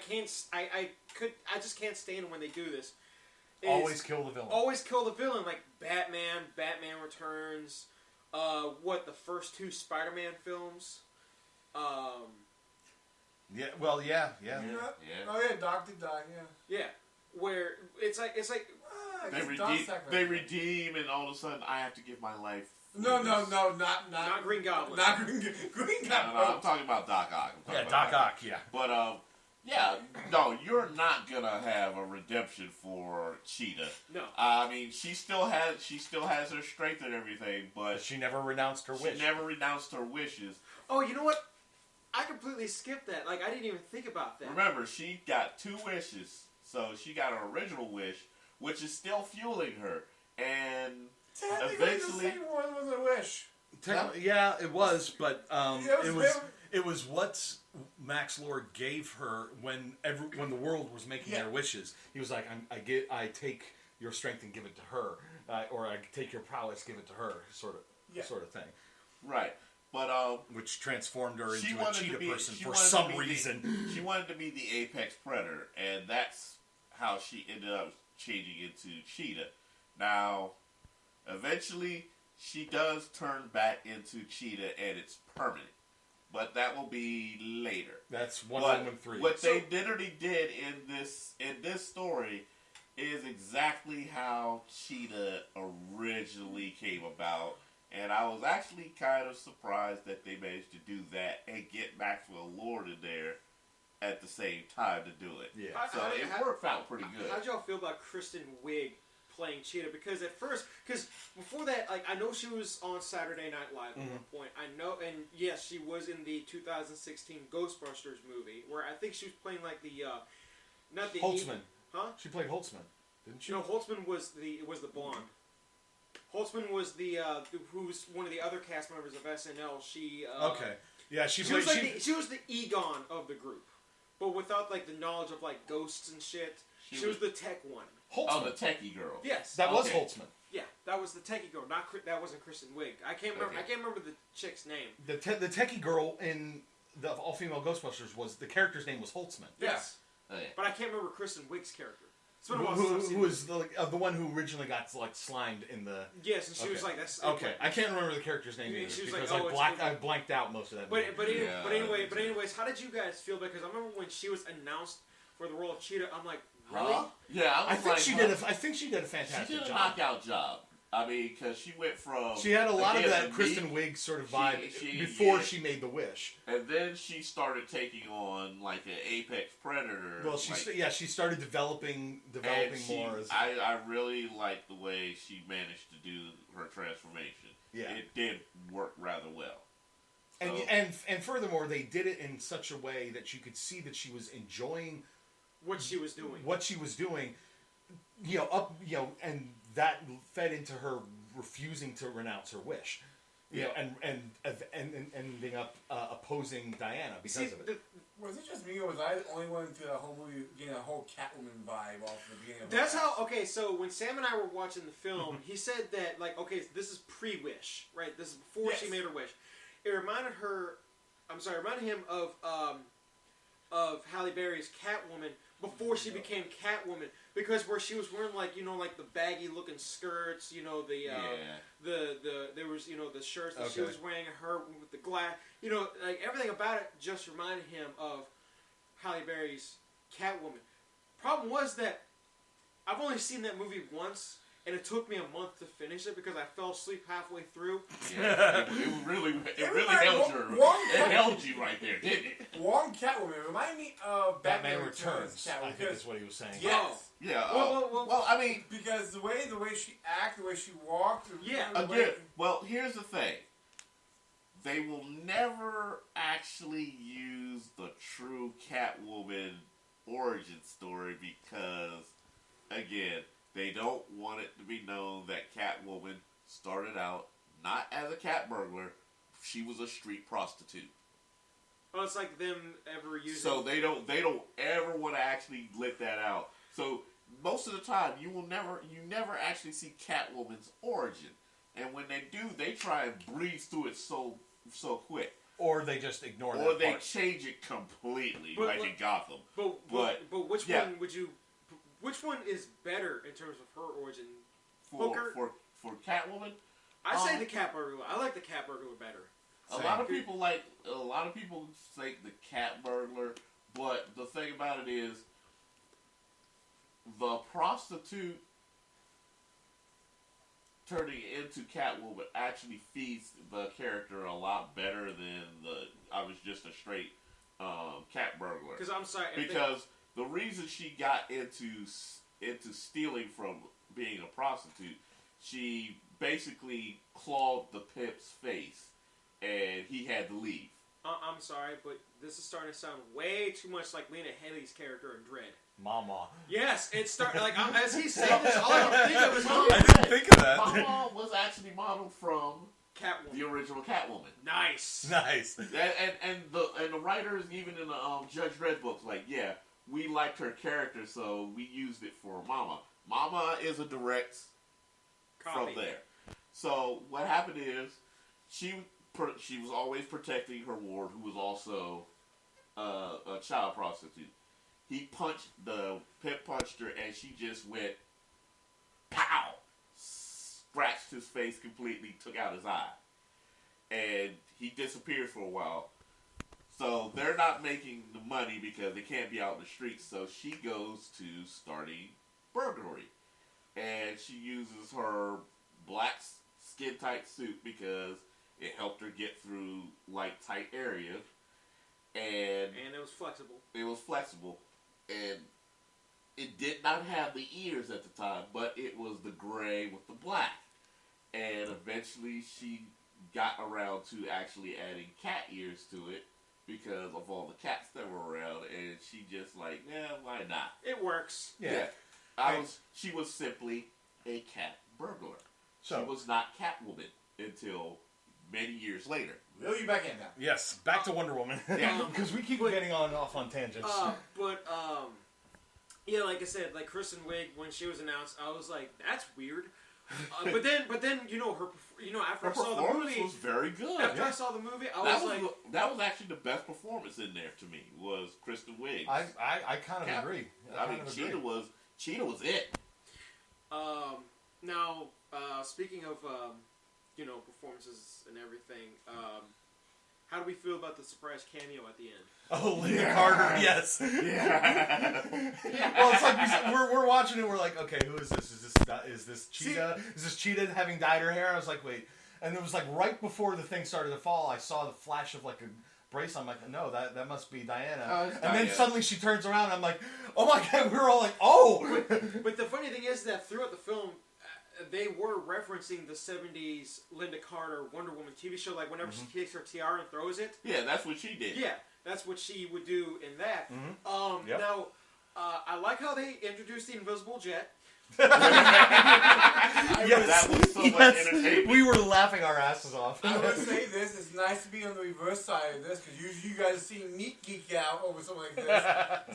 just can't stand when they do this. Always kill the villain. Always kill the villain, like Batman Returns, the first 2 Spider-Man films. Yeah. Well, yeah. Oh yeah, Doc did die. Yeah, where it's like they redeem, and all of a sudden I have to give my life. No, not Green Goblin. Not Green Goblin. No, I'm talking about Doc Ock. Doc Ock. Yeah. But no, you're not gonna have a redemption for Cheetah. No. I mean, she still has her strength and everything, but she never renounced her wish. She never renounced her wishes. Oh, you know what? I completely skipped that. Like, I didn't even think about that. Remember, she got 2 wishes, so she got her original wish, which is still fueling her, and eventually, the second one was a wish. Yeah, it was, but it was what Max Lord gave her when the world was making their wishes. He was like, I take your strength and give it to her, or I take your prowess, give it to her, sort of thing. Right, but which transformed her into a cheetah person for some reason. She wanted to be the apex predator, and that's how she ended up changing into Cheetah. Now, eventually, she does turn back into Cheetah, and it's permanent. But that will be later. That's Wonder Woman 3. What they literally did in this story is exactly how Cheetah originally came about. And I was actually kind of surprised that they managed to do that and get Maxwell Lord in there at the same time to do it. Yeah. So it worked out pretty good. How'd y'all feel about Kristen Wiig playing Cheetah? Because before that, like, I know she was on Saturday Night Live at one point. I know, and yes, she was in the 2016 Ghostbusters movie, where I think she was playing like not the Holtzman. Huh? She played Holtzman, didn't she? No, Holtzman was the blonde. Holtzman was who's one of the other cast members of SNL. She okay, yeah, she was the Egon of the group, but without like the knowledge of like ghosts and shit. She was the tech one. Holtzman. Oh, the techie girl. Yes, that was Holtzman. Yeah, that was the techie girl. That wasn't Kristen Wiig. I can't remember. I can't remember the chick's name. The techie girl in the all-female Ghostbusters the character's name was Holtzman. Yes, but I can't remember Kristen Wiig's character. Who was the one who originally got like slimed in the? Yes, and she was like, "That's okay." I can't remember the character's name either because I blanked out most of that. Anyways, how did you guys feel? Because I remember when she was announced for the role of Cheetah, I'm like, really? Yeah, I think she did a fantastic job. She did a knockout job. I mean, because she went from... She had a lot of that Kristen Wiig sort of vibe before she made the wish. And then she started taking on, like, an apex predator. Well, she started developing more. I really liked the way she managed to do her transformation. Yeah. It did work rather well. And furthermore, they did it in such a way that you could see that she was enjoying... What she was doing. And that fed into her refusing to renounce her wish, and ending up opposing Diana because of it. Was it just me, or was I the only one to the whole movie getting a whole Catwoman vibe off the beginning of That's how. Okay, so when Sam and I were watching the film, he said that this is pre-wish, right? This is before she made her wish. It reminded him of Halle Berry's Catwoman, before she became Catwoman, because where she was wearing like the baggy looking skirts, there was the shirts that she was wearing, her with the glass, like everything about it just reminded him of Halle Berry's Catwoman. Problem was that I've only seen that movie once. And it took me a month to finish it because I fell asleep halfway through. Yeah, it really held you right there, didn't it? One Catwoman remind me of Batman Returns. I think is what he was saying. Yes. Yeah. Well, I mean, because the way she acted, the way she walked. Well, here's the thing. They will never actually use the true Catwoman origin story because, again, they don't want it to be known that Catwoman started out not as a cat burglar. She was a street prostitute. Oh, it's like them ever using. So they don't ever want to actually let that out. So most of the time, you never actually see Catwoman's origin. And when they do, they try and breeze through it so quick. Or they just ignore that Or they part. change it completely, in Gotham. But which one would you? Which one is better in terms of her origin? For Catwoman? I say the Cat Burglar. I like the Cat Burglar better. A lot of people say the Cat Burglar, but the thing about it is the prostitute turning into Catwoman actually feeds the character a lot better than I was just a straight cat burglar. Because I'm sorry. Because the reason she got into stealing from being a prostitute, she basically clawed the pimp's face, and he had to leave. I'm sorry, but this is starting to sound way too much like Lena Headey's character in Dredd. Mama. Yes, it's starting like as he's saying this, all I can think of is Mama. I didn't think of that. Mama was actually modeled from Catwoman. The original Catwoman. Nice. And the writers, even in the Judge Dredd books, we liked her character, so we used it for Mama. Mama is a direct copy from there. So what happened is she was always protecting her ward, who was also a child prostitute. He pimp punched her, and she just went, pow! Scratched his face completely, took out his eye. And he disappeared for a while. So they're not making the money because they can't be out in the streets, so she goes to starting burglary. And she uses her black skin-tight suit because it helped her get through, tight areas. And it was flexible. It was flexible. And it did not have the ears at the time, but it was the gray with the black. And eventually she got around to actually adding cat ears to it because of all the cats that were around. And she just why not? It works. Yeah. She was simply a cat burglar. So, she was not Catwoman until many years later. Reel you back in now. Yes, back to Wonder Woman. Yeah. Because we keep getting off on tangents. Like I said, like Kristen Wiig, when she was announced, I was like, that's weird. But then after Her I saw the movie, was very good. After I saw the movie, that was actually the best performance in there to me, was Kristen Wiig. I kind of agree. Cheetah was it. Now, speaking of performances and everything, how do we feel about the surprise cameo at the end? Oh, Lena Carter, yes. Yeah. Well, it's like we're watching it. We're like, okay, who is this? Is this Cheetah? Is this Cheetah having dyed her hair? I was like, wait. And it was right before the thing started to fall. I saw the flash of a brace. I'm like, no, that must be Diana. And then suddenly she turns around. And I'm like, oh my god. We were all like, oh. But the funny thing is that throughout the film, they were referencing the 70s Linda Carter Wonder Woman TV show. Like whenever she takes her tiara and throws it. Yeah, that's what she did. Yeah, that's what she would do in that. Mm-hmm. Yep. Now, I like how they introduced the invisible jet. Yes, that was so much entertainment. We were laughing our asses off. I would say this: it's nice to be on the reverse side of this because usually you guys are seeing me geek out over something like this.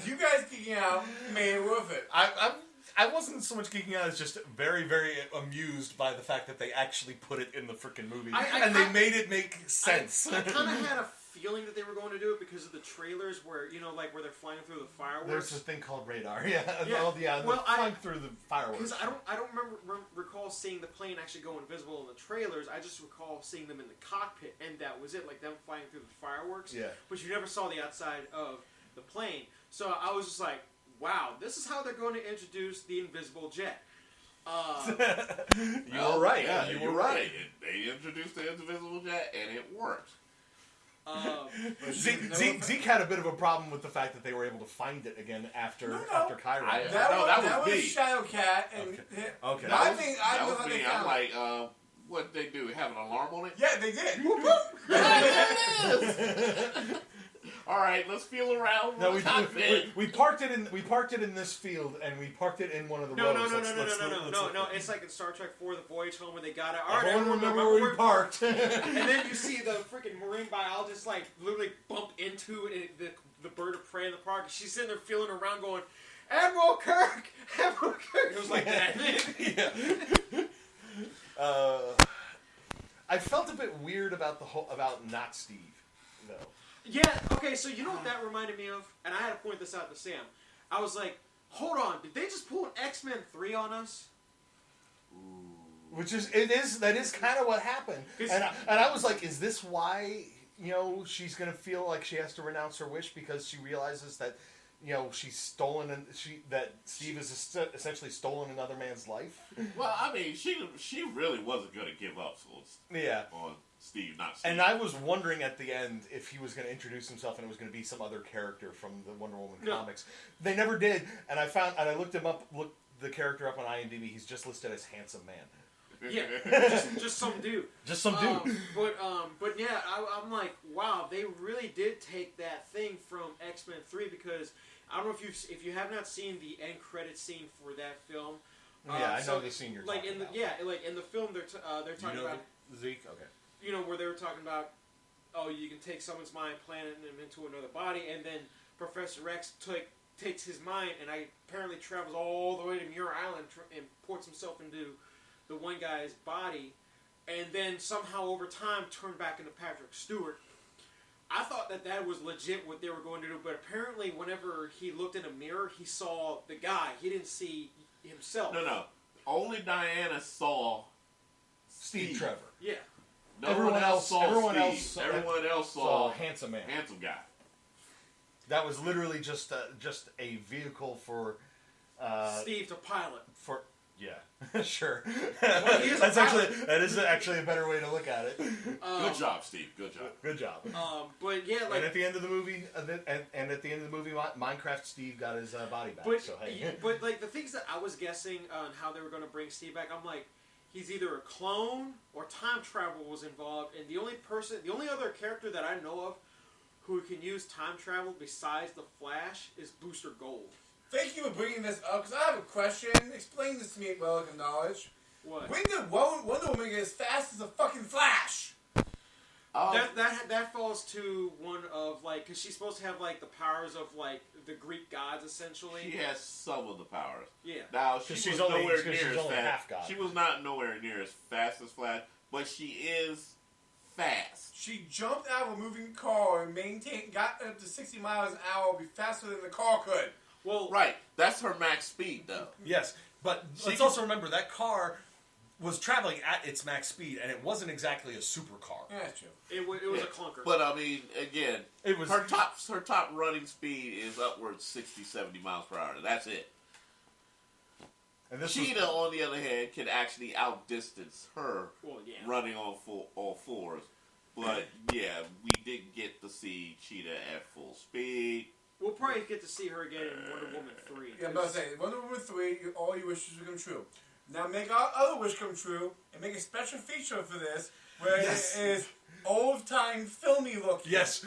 You guys geeking out made it worth it. I wasn't so much geeking out as just very, very amused by the fact that they actually put it in the freaking movie. They made it make sense. I kind of had a feeling that they were going to do it because of the trailers where, like where they're flying through the fireworks. There's this thing called radar. Yeah. Yeah. Well, flying through the fireworks. Because I don't recall seeing the plane actually go invisible in the trailers. I just recall seeing them in the cockpit, and that was it, like them flying through the fireworks. Yeah. But you never saw the outside of the plane. So I was just like, wow, this is how they're going to introduce the invisible jet. You were right. Yeah, you were right. They introduced the invisible jet, and it worked. Zeke had a bit of a problem with the fact that they were able to find it again after Cairo. That was Shadowcat. And okay. That was me. I'm like, what did they do? Have an alarm on it? Yeah, they did. All right, let's feel around. No, we parked it in this field, and we parked it in one of the roads. No. It's like in Star Trek 4, The Voyage Home, when they got it. All right, everyone remember where we parked. And then you see the freaking marine biologist like literally bump into the bird of prey in the park. She's sitting there feeling around, going, "Admiral Kirk, Admiral Kirk." It was like that. Yeah. I felt a bit weird about about not Steve, though. Yeah, okay, so you know what that reminded me of? And I had to point this out to Sam. I was like, hold on, did they just pull an X-Men 3 on us? Ooh. That is kind of what happened. And I was like, is this why, she's going to feel like she has to renounce her wish because she realizes that, she's stolen that Steve has essentially stolen another man's life? Well, I mean, she really wasn't going to give up on Steve, not Steve. And I was wondering at the end if he was going to introduce himself and it was going to be some other character from the Wonder Woman comics. They never did, and I looked the character up on IMDb. He's just listed as handsome man. Yeah, just some dude. Just some dude. But yeah, I'm like, wow, they really did take that thing from X-Men 3 because I don't know if you have not seen the end credit scene for that film. I know the scene you're talking about. In the film they're talking about Zeke. Okay. Where they were talking about, you can take someone's mind, plant them into another body, and then Professor X takes his mind and apparently travels all the way to Muir Island and ports himself into the one guy's body, and then somehow over time turned back into Patrick Stewart. I thought that was legit what they were going to do, but apparently whenever he looked in a mirror, he saw the guy. He didn't see himself. No. Only Diana saw Steve Trevor. Yeah. Everyone else saw handsome man. Handsome guy. That was literally just a vehicle for Steve to pilot. Sure. Well, that is actually a better way to look at it. Good job, Steve. Good job. But yeah, and at the end of the movie, Minecraft Steve got his body back. But like the things that I was guessing on how they were going to bring Steve back, I'm like, he's either a clone or time travel was involved, and the only other character that I know of who can use time travel besides the Flash is Booster Gold. Thank you for bringing this up, because I have a question. Explain this to me, relative knowledge. What? When did Wonder Woman get as fast as a fucking Flash? That falls to one of, like, because she's supposed to have, like, the powers of, like, the Greek gods, essentially. She has some of the powers. Yeah. Now, she's nowhere near as fast. Half god. She was not nowhere near as fast as Flash, but she is fast. She jumped out of a moving car and got up to 60 miles an hour, be faster than the car could. Well, right. That's her max speed, though. Yes, but let's also remember that car was traveling at its max speed, and it wasn't exactly a supercar. Yeah, that's true. It was a clunker. But I mean, again, it was her top running speed is upwards 60, 70 miles per hour. That's it. And Cheetah, on the other hand, can actually outdistance her running on all fours. But yeah, we didn't get to see Cheetah at full speed. We'll probably get to see her again in Wonder Woman 3. Yeah, I'm about to say, Wonder Woman 3, all your wishes will come true. Now make our other wish come true, and make a special feature for this, where it is old-time filmy look. Yes,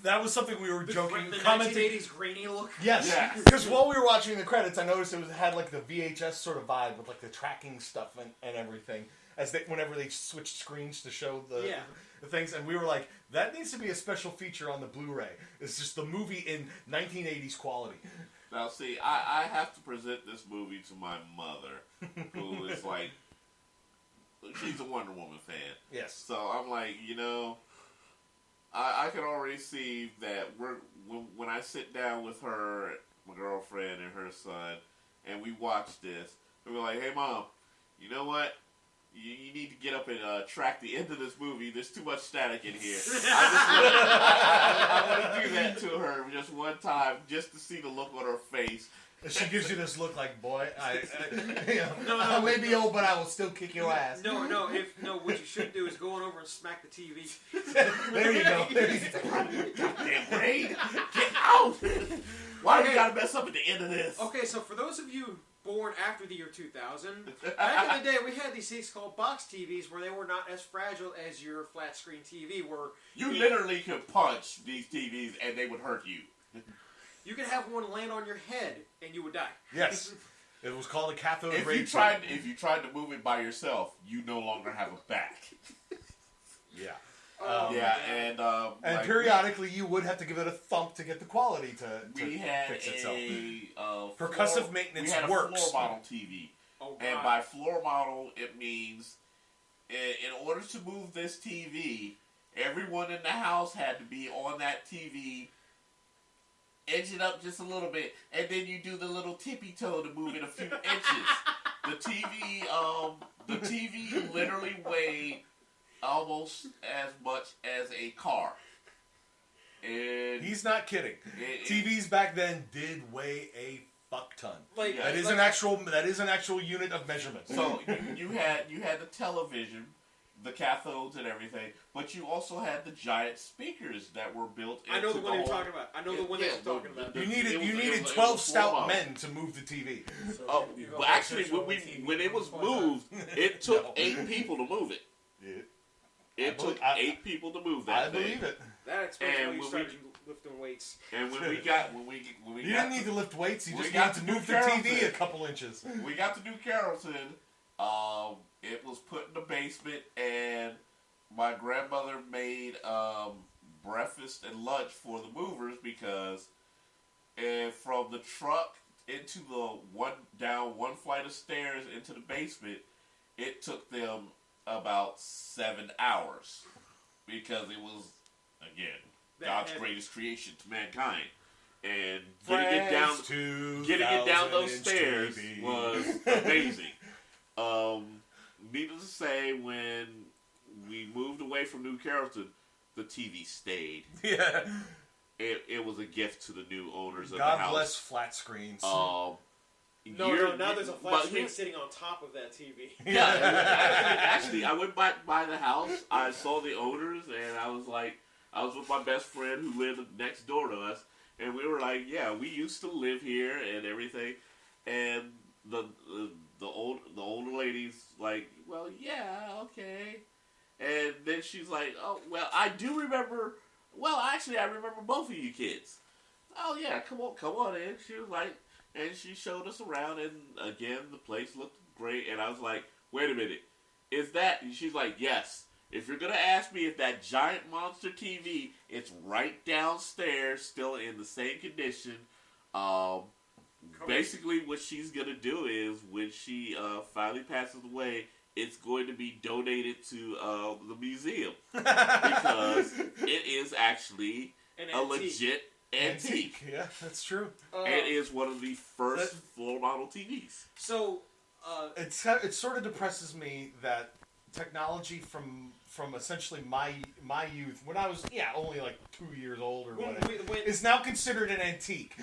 that was something we were joking, the commenting. 1980s grainy look? Yes, because while we were watching the credits, I noticed it had like the VHS sort of vibe with like the tracking stuff and everything, whenever they switched screens to show the things, and we were like, that needs to be a special feature on the Blu-ray. It's just the movie in 1980s quality. Now, see, I have to present this movie to my mother, who is like, she's a Wonder Woman fan. Yes. So I'm like, I can already see that when I sit down with her, my girlfriend, and her son, and we watch this, and we're like, hey, Mom, you know what? You need to get up and track the end of this movie. There's too much static in here. I want to do that to her just one time, just to see the look on her face. She gives you this look like, boy, I I may be old, but I will still kick your ass. No, what you should do is go on over and smack the TV. There you go. Goddamn brain, get out! Why do you gotta mess up at the end of this? Okay, so for those of you born after the year 2000, back in the day we had these things called box TVs where they were not as fragile as your flat screen TV where you literally could punch these TVs and they would hurt you. You could have one land on your head and you would die. Yes. It was called a cathode ray If you tried to move it by yourself, you no longer have a back. Yeah. And like, periodically you would have to give it a thump to get the quality to fix itself. Percussive maintenance we had works. a floor model TV. Oh, and by floor model, it means in order to move this TV, everyone in the house had to be on that TV, edge it up just a little bit, and then you do the little tippy toe to move it a few inches. The TV literally weighed almost as much as a car. And he's not kidding. TVs back then did weigh a fuck ton. That is an actual unit of measurement. So you had the television, the cathodes and everything, but you also had the giant speakers that were built into I know the one you're talking about. I know the one that you're talking about. You needed 12 stout men to move the TV. So but actually, when it was moved, it took 8 people to move it. It took 8 people to move that thing. I believe it. That explains why you started lifting weights. And when we you didn't need to lift weights. You just got to move the TV a couple inches. We got to New Carrollton. It was put in the basement, and my grandmother made breakfast and lunch for the movers because from the truck into the one flight of stairs into the basement, it took them about 7 hours because it was, again, God's greatest creation to mankind. And getting it down those stairs was amazing. Needless to say, when we moved away from New Carrollton, the TV stayed. Yeah. It was a gift to the new owners of the house. God bless flat screens. Now there's a flat screen sitting on top of that TV. Yeah, actually, I went by the house. I saw the owners, and I was with my best friend who lived next door to us, and we were like, yeah, we used to live here and everything. And the older lady's like, well, yeah, okay. And then she's like, oh, well, I do remember. Well, actually, I remember both of you kids. Oh yeah, come on in. She was like. And she showed us around, and again, the place looked great. And I was like, wait a minute. Is that... And she's like, yes. If you're going to ask me if that giant monster TV, it's right downstairs, still in the same condition. Basically, what she's going to do is, when she finally passes away, it's going to be donated to the museum. Because it is actually a legit... Antique. Yeah, that's true. It is one of the first floor model TVs. So, it sort of depresses me that technology from essentially my youth, when I was only like 2 years old or whatever, is now considered an antique.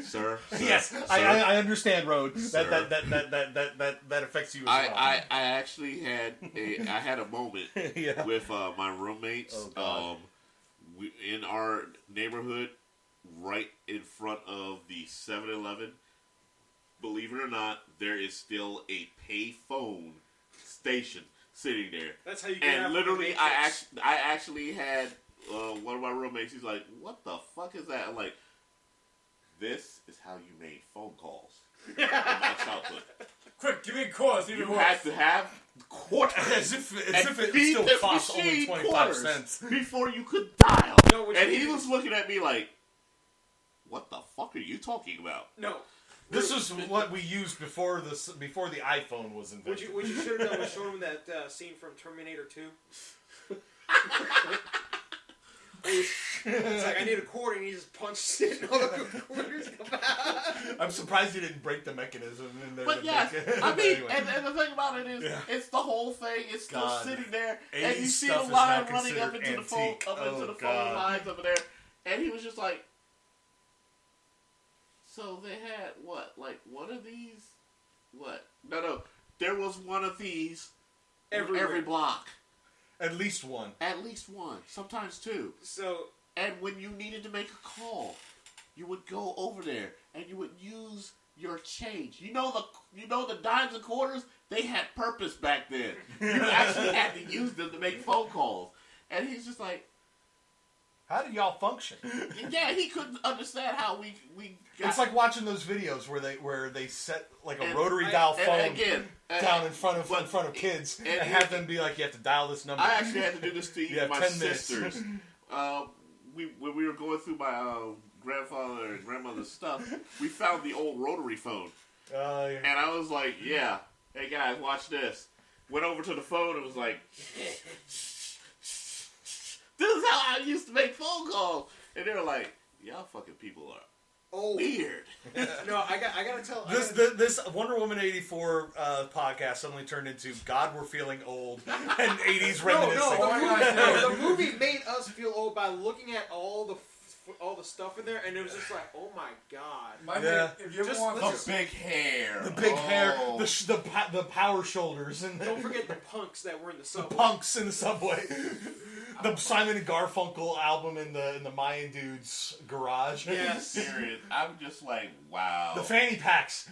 Sir. Yes, sir. I understand, Road. That affects you as well. I actually had a moment with my roommates. Oh, God. In our neighborhood, right in front of the 7-Eleven, believe it or not, there is still a payphone station sitting there. That's how you get. And literally, I actually had one of my roommates. He's like, "What the fuck is that?" I'm like, "This is how you made phone calls in my childhood." Quick, give me a course. You had to have quarters. As if it still costs only 25 cents. Before you could dial. No, and he was looking at me like, what the fuck are you talking about? No. This is what we used before the iPhone was invented. What you should have done was show him that scene from Terminator 2. It's like, I need a quarter, and he just punches it, and all the quarters come out. I'm surprised he didn't break the mechanism in there. But yes, I mean, anyway. and the thing about it is, it's the whole thing. It's still sitting there, and you see the line running up into the phone, phone lines over there, and he was just like, so they had what, like one of these? What? No, there was one of these every block. At least one. At least one. Sometimes two. So, and when you needed to make a call, you would go over there and you would use your change. You know the dimes and quarters, they had purpose back then. You actually had to use them to make phone calls. And he's just like, how do y'all function? Yeah, he couldn't understand how we got. It's like watching those videos where they set like a rotary dial phone down in front of kids and have them be like, you have to dial this number. I actually had to do this to even my sisters. When we were going through my grandfather and grandmother's stuff, we found the old rotary phone. Yeah. And I was like, yeah, hey guys, watch this. Went over to the phone and was like, this is how I used to make phone calls. And they were like, y'all fucking people are weird. No, I gotta tell. This Wonder Woman 84 podcast suddenly turned into God, we're feeling old and 80s reminiscing. No, the movie made us feel old by looking at all the stuff in there, and it was just like, oh my god. If you ever want the big hair, the power shoulders, and don't forget the punks that were in the subway. The punks in the subway. The Simon and Garfunkel album in the Mayan dude's garage. Yes. Serious. I'm just like, wow. The fanny packs.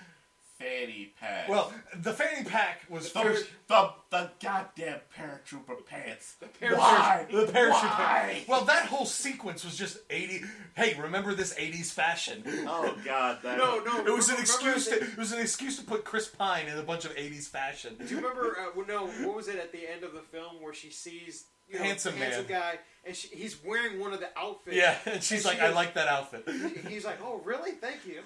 Fanny pack. Well, the fanny pack was first. The goddamn paratrooper pants. The parachute pants. Well, that whole sequence was just 80. Hey, remember this 80s fashion? Oh God, no. It was an excuse. It was an excuse to put Chris Pine in a bunch of 80s fashion. Do you remember? What was it at the end of the film where she sees handsome guy, and he's wearing one of the outfits. Yeah, and she's like, I like that outfit. He's like, oh, really? Thank you.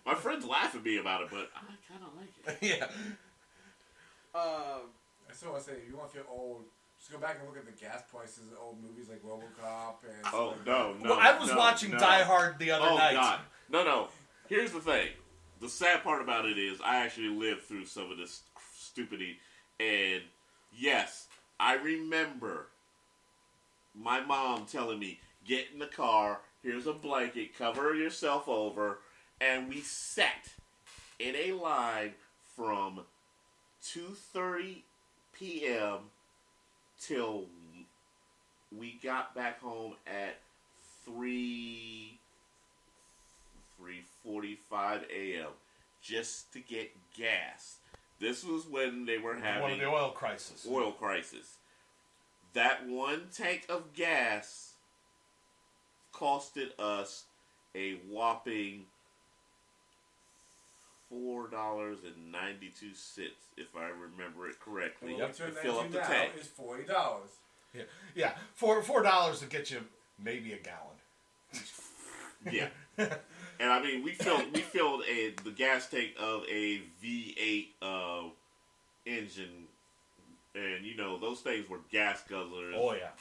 My friends laugh at me about it, but I kind of like it. Yeah. That's what I say. If you want to feel old, just go back and look at the gas prices of old movies like RoboCop and. No. Well, I was watching Die Hard the other night. God. No. Here's the thing. The sad part about it is I actually lived through some of this stupidity, and yes, I remember my mom telling me, get in the car, here's a blanket, cover yourself over, and we sat in a line from 2:30 p.m. till we got back home at 3:45 a.m. just to get gas. This was when they were having one of the oil crisis. That one tank of gas costed us a whopping $4.92, if I remember it correctly. Yep. To fill up the tank. Is $40. Yeah. $4 to get you maybe a gallon. Yeah. And I mean, we filled the gas tank of a V8 engine, and those things were gas guzzlers. Oh yeah.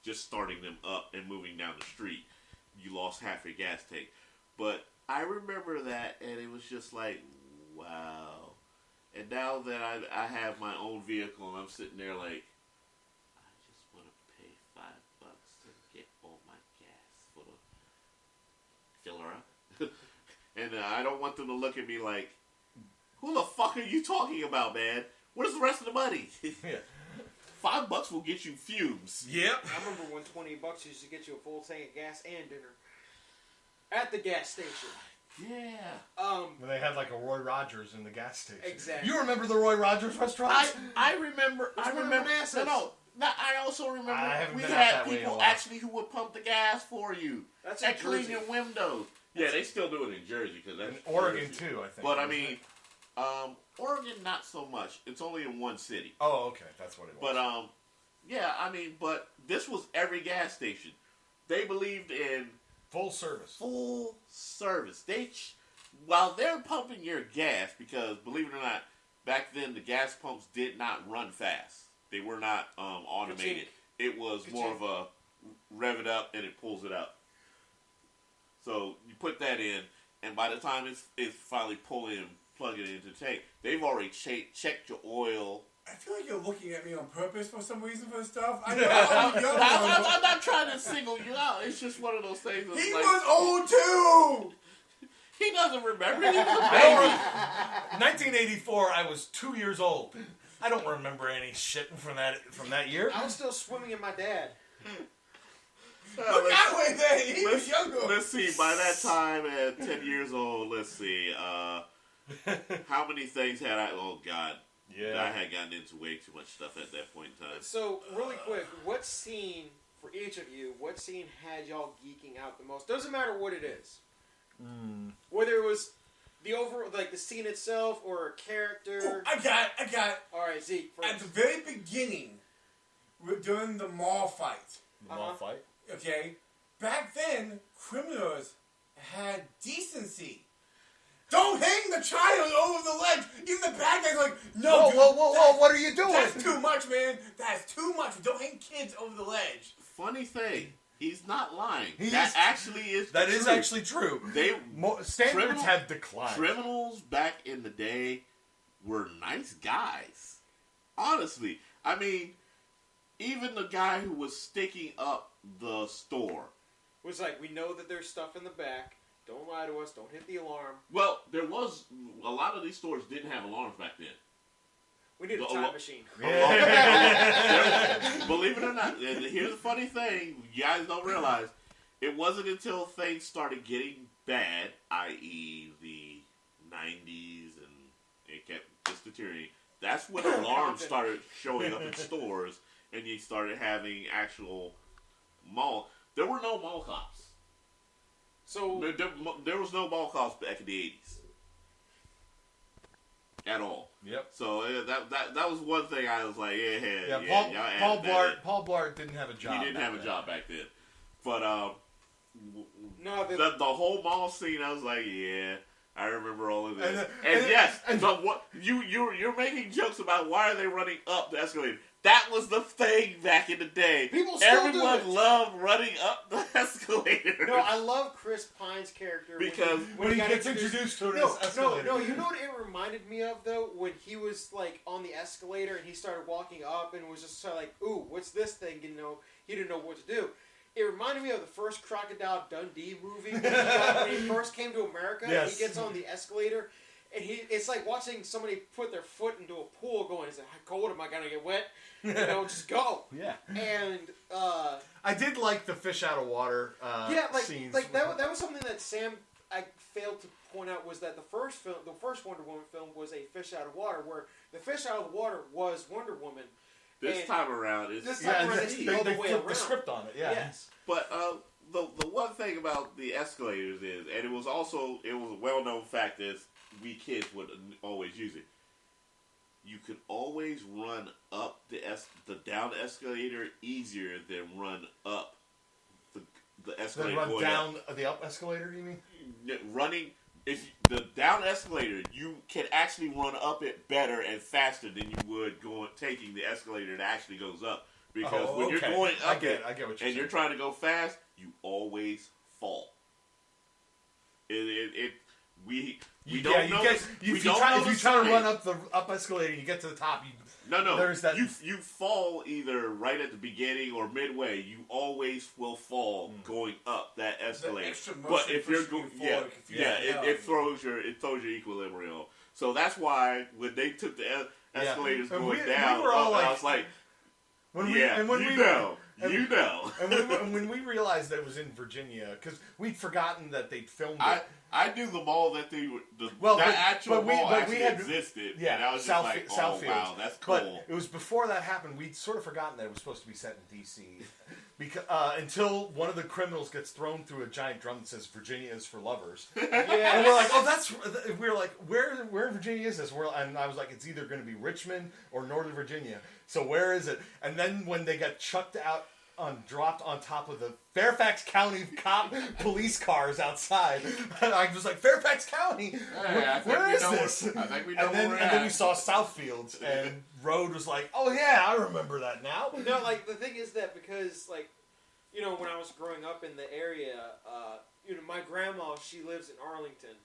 Just starting them up and moving down the street, you lost half your gas tank. But I remember that, and it was just like, wow. And now that I have my own vehicle, and I'm sitting there like, I just want to pay $5 to get all my gas for the filler up. And I don't want them to look at me like, who the fuck are you talking about, man? Where's the rest of the money? Yeah. $5 will get you fumes. Yep. I remember when $20 used to get you a full tank of gas and dinner at the gas station. Yeah. When they had like a Roy Rogers in the gas station. Exactly. You remember the Roy Rogers restaurants? I remember. I remember. No. I also remember we had people actually who would pump the gas for you. That's and clean your windows. Yeah, they still do it in Jersey because that's in Oregon too, I think. But I mean, Oregon not so much. It's only in one city. Oh, okay, that's what it was. But yeah, I mean, but this was every gas station. They believed in full service. Full service. While they're pumping your gas, because believe it or not, back then the gas pumps did not run fast. They were not automated. It was more of a rev it up and it pulls it up. So you put that in, and by the time it's finally plugging it into the tank, they've already checked your oil. I feel like you're looking at me on purpose for some reason for stuff. I know I'm not trying to single you out. It's just one of those things. He was old too. He doesn't remember. He was a baby. 1984. I was 2 years old. I don't remember any shit from that year. I was still swimming in my dad. Look that way then. He was younger. Let's see. By that time, at 10 years old, let's see. How many things had I? Oh God. Yeah. I had gotten into way too much stuff at that point in time. So, really quick, what scene, for each of you, what scene had y'all geeking out the most? Doesn't matter what it is. Whether it was the the scene itself or a character. Oh, I got. Alright, Zeke, first. At the very beginning, during the mall fight. The mall fight? Okay. Back then, criminals had decency. Don't hang the child over the ledge. Even the bad guy's like, no, whoa, what are you doing? That's too much, man. That's too much. Don't hang kids over the ledge. Funny thing, he's not lying. That is actually true. Standards have declined. Criminals back in the day were nice guys. Honestly. I mean, even the guy who was sticking up the store was like, we know that there's stuff in the back. Don't lie to us. Don't hit the alarm. Well, there was a lot of these stores didn't have alarms back then. We need a time machine. Believe it or not, and here's the funny thing: you guys don't realize it wasn't until things started getting bad, i.e., the '90s, and it kept just deteriorating. That's when alarms started showing up in stores, and you started having actual mall. There were no mall cops. So there was no mall cops back in the 80s at all. Yep. So that was one thing I was like, Paul Blart didn't have a job. He didn't have a job back then. But the whole mall scene, I was like, yeah, I remember all of this. But what you're making jokes about why are they running up the escalator? That was the thing back in the day. Everyone loved running up the escalator. No, I love Chris Pine's character because when he gets introduced to this escalator. No, you know what it reminded me of though? When he was like on the escalator and he started walking up and was just sort of like, "Ooh, what's this thing?" You know, he didn't know what to do. It reminded me of the first Crocodile Dundee movie when he first came to America. Yes. And he gets on the escalator. And it's like watching somebody put their foot into a pool going, is it cold? Am I going to get wet? You know, just go. Yeah. And I did like the fish out of water scenes. Like that was something that I failed to point out was that the first Wonder Woman film was a fish out of water, where the fish out of the water was Wonder Woman. This time around, it's the other way around. The script on it, yeah. Yes. But the one thing about the escalators is, and it was a well-known fact is, we kids would always use it. You could always run up the down escalator easier than run up the escalator. Then run down the up escalator, you mean? Running, if the down escalator, you can actually run up it better and faster than you would taking the escalator that actually goes up. Because when you're going up I get what you're saying. You're trying to go fast, you always fall. If you try to run up the up escalator and you get to the top, there's that. You fall either right at the beginning or midway. You always will fall going up that escalator. But if you're going, it throws your equilibrium. So that's why when they took the escalators going down, I was like, when we realized that it was in Virginia, because we'd forgotten that they'd filmed it. I knew the mall that mall actually existed. Yeah, and I was just like, oh, wow, that's cool. But it was before that happened, we'd sort of forgotten that it was supposed to be set in D.C. because until one of the criminals gets thrown through a giant drum that says "Virginia is for lovers." Yeah. And we're like, where in Virginia is this? And I was like, it's either going to be Richmond or Northern Virginia. So where is it? And then when they got chucked out dropped on top of the Fairfax County police cars outside. And I was like, Fairfax County? Where is this? I think we know and then we saw Southfields, and Road was like, oh yeah, I remember that now. No, like, the thing is that because, like, you know, when I was growing up in the area, you know, my grandma, she lives in Arlington.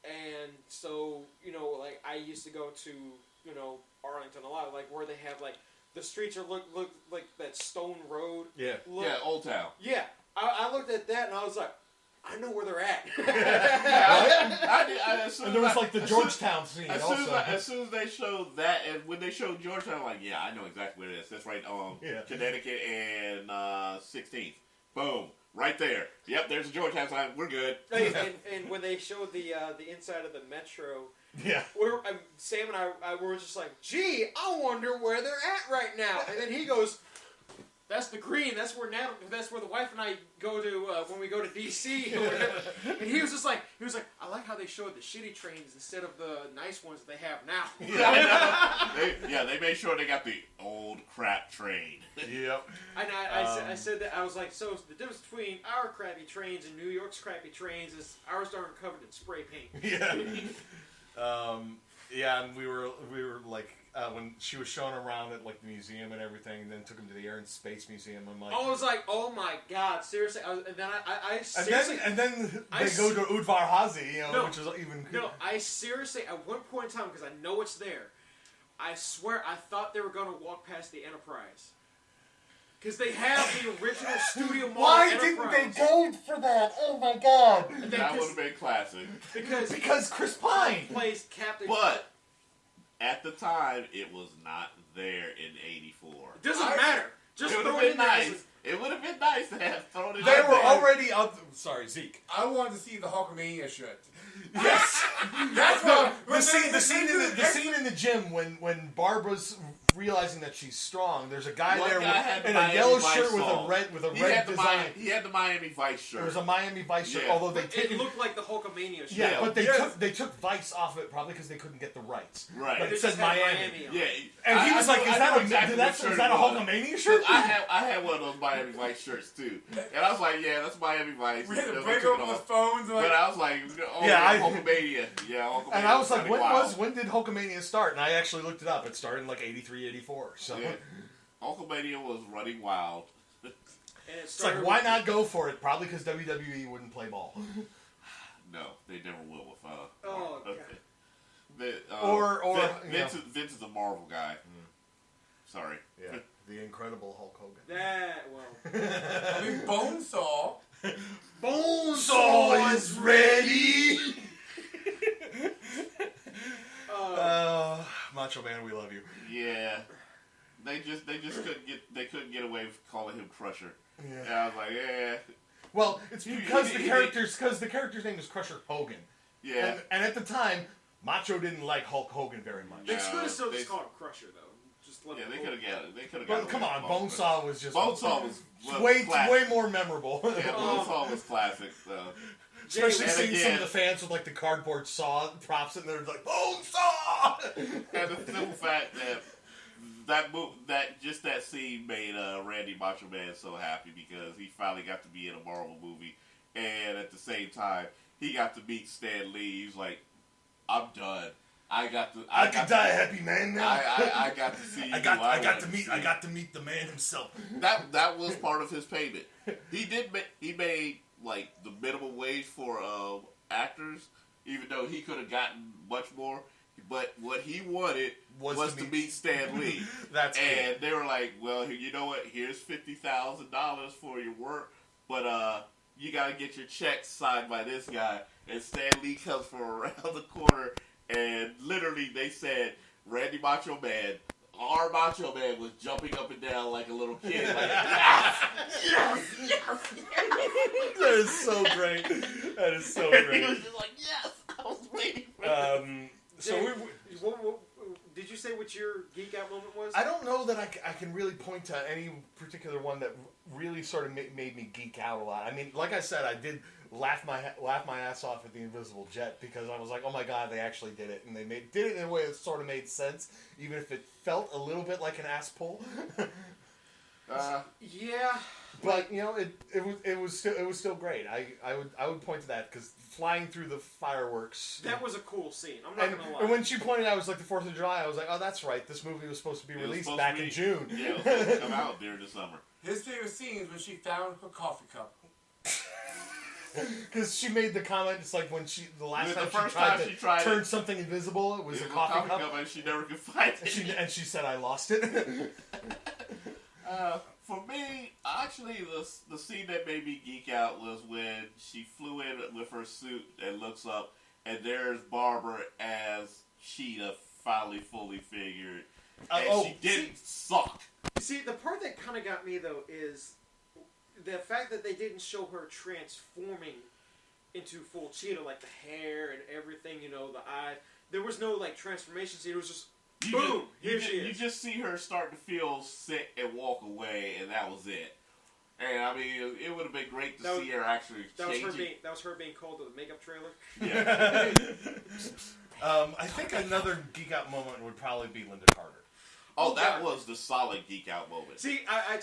And so, you know, like, I used to go to, you know, Arlington a lot, like, where they have, like, the streets are look like that stone road. Yeah. Yeah, Old Town. Yeah. I looked at that and I was like, I know where they're at. And there was like the Georgetown scene also. As soon as they showed that, and when they showed Georgetown, I'm like, yeah, I know exactly where it is. That's right on Connecticut and 16th. Boom. Right there. Yep, there's a Georgetown sign. We're good. And when they showed the inside of the metro, Sam and I were just like, gee, I wonder where they're at right now. And then he goes, that's the green. That's where the wife and I go to when we go to DC. And he was like, I like how they showed the shitty trains instead of the nice ones that they have now. They made sure they got the old crap train. Yep. And I said that, I was like, so the difference between our crappy trains and New York's crappy trains is ours aren't covered in spray paint. Yeah. And we were like, when she was showing around at like the museum and everything, and then took him to the Air and Space Museum. I'm like, I was like, oh my god, seriously. And then I seriously, and then they go to Udvar Hazy, which is even. No, I seriously, at one point in time, because I know it's there, I swear I thought they were going to walk past the Enterprise. Because they have the original studio model. Why didn't they go for that? Oh my god! That would have been classic. Because Chris Pine plays Captain. But at the time, it was not there in '84. It doesn't matter. Just it would have been nice. It would have been nice to have thrown it. They were already out. Sorry, Zeke. I wanted to see the Hulkamania shirt. Yes, that's what the scene in the gym when Barbara's realizing that she's strong. There's a guy there in a yellow shirt with a red design. He had the Miami Vice shirt. There was a Miami Vice shirt, although it looked like the Hulkamania shirt. Yeah, but they took Vice off of it probably because they couldn't get the rights. Right, but it said Miami. Yeah, and he was like, "Is that a Hulkamania shirt?" I had one of those Miami Vice shirts too, and I was like, "Yeah, that's Miami Vice." We had to break open the phones. But I was like, Hulkamania. Yeah, Hulkamania. And I was like, when did Hulkamania start? And I actually looked it up. It started in like 83, 84. So Hulkamania was running wild. It's like, why not go for it? Probably because WWE wouldn't play ball. No, they never will with Vince is a Marvel guy. Sorry. Yeah. The Incredible Hulk Hogan. I mean, Bonesaw. Bonesaw is ready. Macho Man, we love you. Yeah, they just couldn't get away with calling him Crusher. Yeah, and I was like, yeah. Well, it's because the character's name is Crusher Hogan. Yeah, and at the time, Macho didn't like Hulk Hogan very much. They could have still just called him Crusher though. They could have got it. They could have. But come on, Bonesaw was just way more memorable. Yeah, Bonesaw was classic. So. Especially seeing some of the fans with like the cardboard saw props and they're like Bonesaw. And the simple fact that scene made Randy Macho Man so happy because he finally got to be in a Marvel movie, and at the same time he got to meet Stan Lee. He's like, I'm done. I could die a happy man now. I got to see. I got to meet the man himself. That was part of his payment. He made like the minimum wage for actors, even though he could have gotten much more. But what he wanted was to meet Stan Lee. That's and they were like, well, you know what? Here's $50,000 for your work, but you got to get your check signed by this guy. And Stan Lee comes from around the corner, and literally they said, Randy Macho Man, our Macho Man was jumping up and down like a little kid. Like, yes! Yes! Yes! That is so great. That is so great. He was just like, yes! I was waiting for that. Did you say what your Geek Out moment was? I don't know that I can really point to any particular one that really sort of made me geek out a lot. I mean, like I said, I did laugh my ass off at the Invisible Jet because I was like, oh my god, they actually did it, and they did it in a way that sort of made sense, even if it felt a little bit like an ass pull. Yeah. But it was still great. I would point to that because flying through the fireworks. That was a cool scene. I'm not gonna lie. And when she pointed out it was like the 4th of July, I was like, oh, that's right. This movie was supposed to be released back in June. Yeah, it was supposed to come out during the summer. His favorite scene is when she found her coffee cup. Because she made the comment, it's like when the last time she tried to turn something invisible, it was a coffee cup, and she never could find it. And she said, I lost it. For me, actually, the scene that made me geek out was when she flew in with her suit and looks up, and there's Barbara as Cheetah, finally fully figured. And she didn't suck. See, the part that kind of got me, though, is the fact that they didn't show her transforming into full Cheetah, like the hair and everything, the eye. There was no, transformation scene. It was just, boom, here she is. You just see her start to feel sick and walk away, and that was it. And, I mean, it would have been great to see her actually changing. That was her being called to the makeup trailer? Yeah. I think another Geek Out moment would probably be Linda Carter. Oh, that was the solid Geek Out moment. See, I,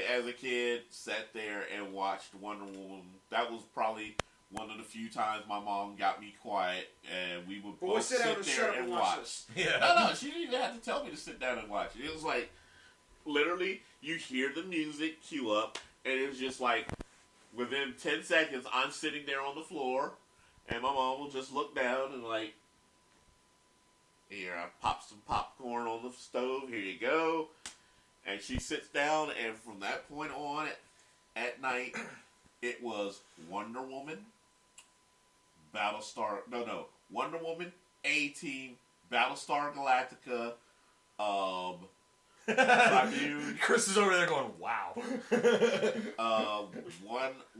as a kid, sat there and watched Wonder Woman. That was probably one of the few times my mom got me quiet, and we would both sit there and watch. Yeah. No, she didn't even have to tell me to sit down and watch it. It was like, literally, you hear the music cue up, and it was just like, within 10 seconds, I'm sitting there on the floor, and my mom will just look down and like, here, I pop some popcorn on the stove, here you go. And she sits down, and from that point on, at night, it was Wonder Woman, Wonder Woman, A-Team, Battlestar Galactica, Chris is over there going, wow.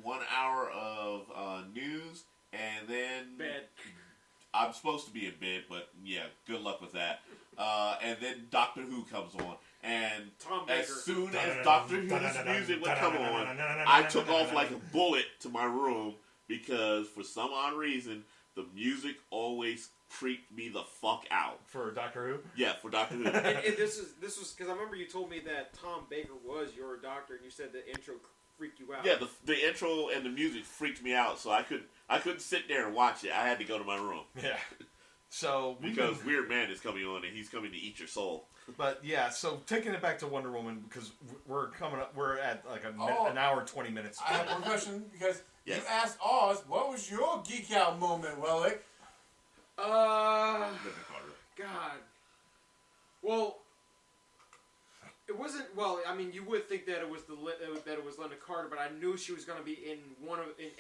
1 hour of news, and then... Bed. I'm supposed to be in bed, but yeah, good luck with that. And then Doctor Who comes on. And as soon as Doctor Who's music would come on, I took off like a bullet to my room because for some odd reason, the music always creeped me the fuck out. For Doctor Who? Yeah, for Doctor Who. and this was because I remember you told me that Tom Baker was your doctor, and you said the intro freaked you out. Yeah, the intro and the music freaked me out, so I couldn't sit there and watch it. I had to go to my room. Yeah. So because Weird Man is coming on, and he's coming to eat your soul. But yeah, so taking it back to Wonder Woman, because we're at like an hour and 20 minutes. I have one question because you asked Oz, what was your Geek Out moment, Wellick? God. Well, it wasn't. Well, I mean, you would think that it was Linda Carter, but I knew she was going to be in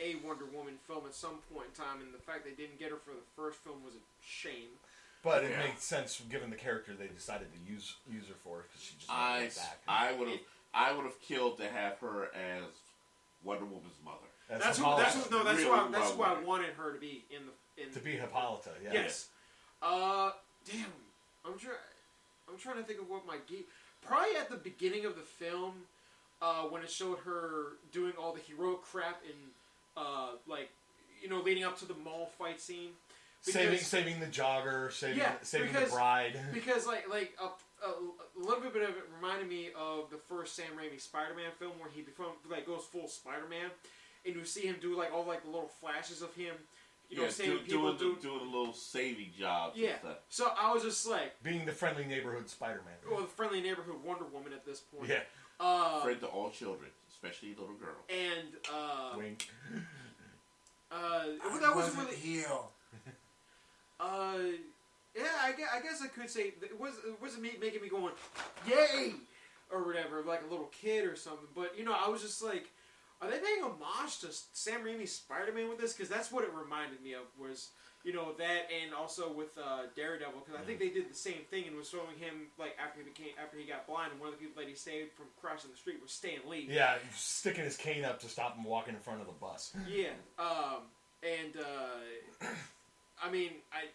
a Wonder Woman film at some point in time, and the fact they didn't get her for the first film was a shame. But it makes sense given the character they decided to use her for, because she just went back. I would have killed to have her as Wonder Woman's mother. That's who I wanted her to be in to be Hippolyta. Yeah. Yes. Damn. I'm trying to think of what my geek. Probably at the beginning of the film, when it showed her doing all the heroic crap in, leading up to the mall fight scene. Because, saving the jogger, saving the bride. Because a little bit of it reminded me of the first Sam Raimi Spider-Man film, where he goes full Spider-Man, and you see him do all the little flashes of him. Saving people, doing a little saving job. Yeah. And stuff. So I was just like being the friendly neighborhood Spider-Man. Well, the friendly neighborhood Wonder Woman at this point. Yeah. Friend to all children, especially little girls. And wink. That wasn't really heel. Yeah, I guess I could say it wasn't me making me going, yay, or whatever, like a little kid or something. But I was just like, are they paying homage to Sam Raimi's Spider-Man with this? Because that's what it reminded me of. Was that, and also with Daredevil, because I think they did the same thing and was showing him after he got blind, and one of the people that he saved from crossing the street was Stan Lee. Yeah, sticking his cane up to stop him walking in front of the bus. Yeah, I mean, I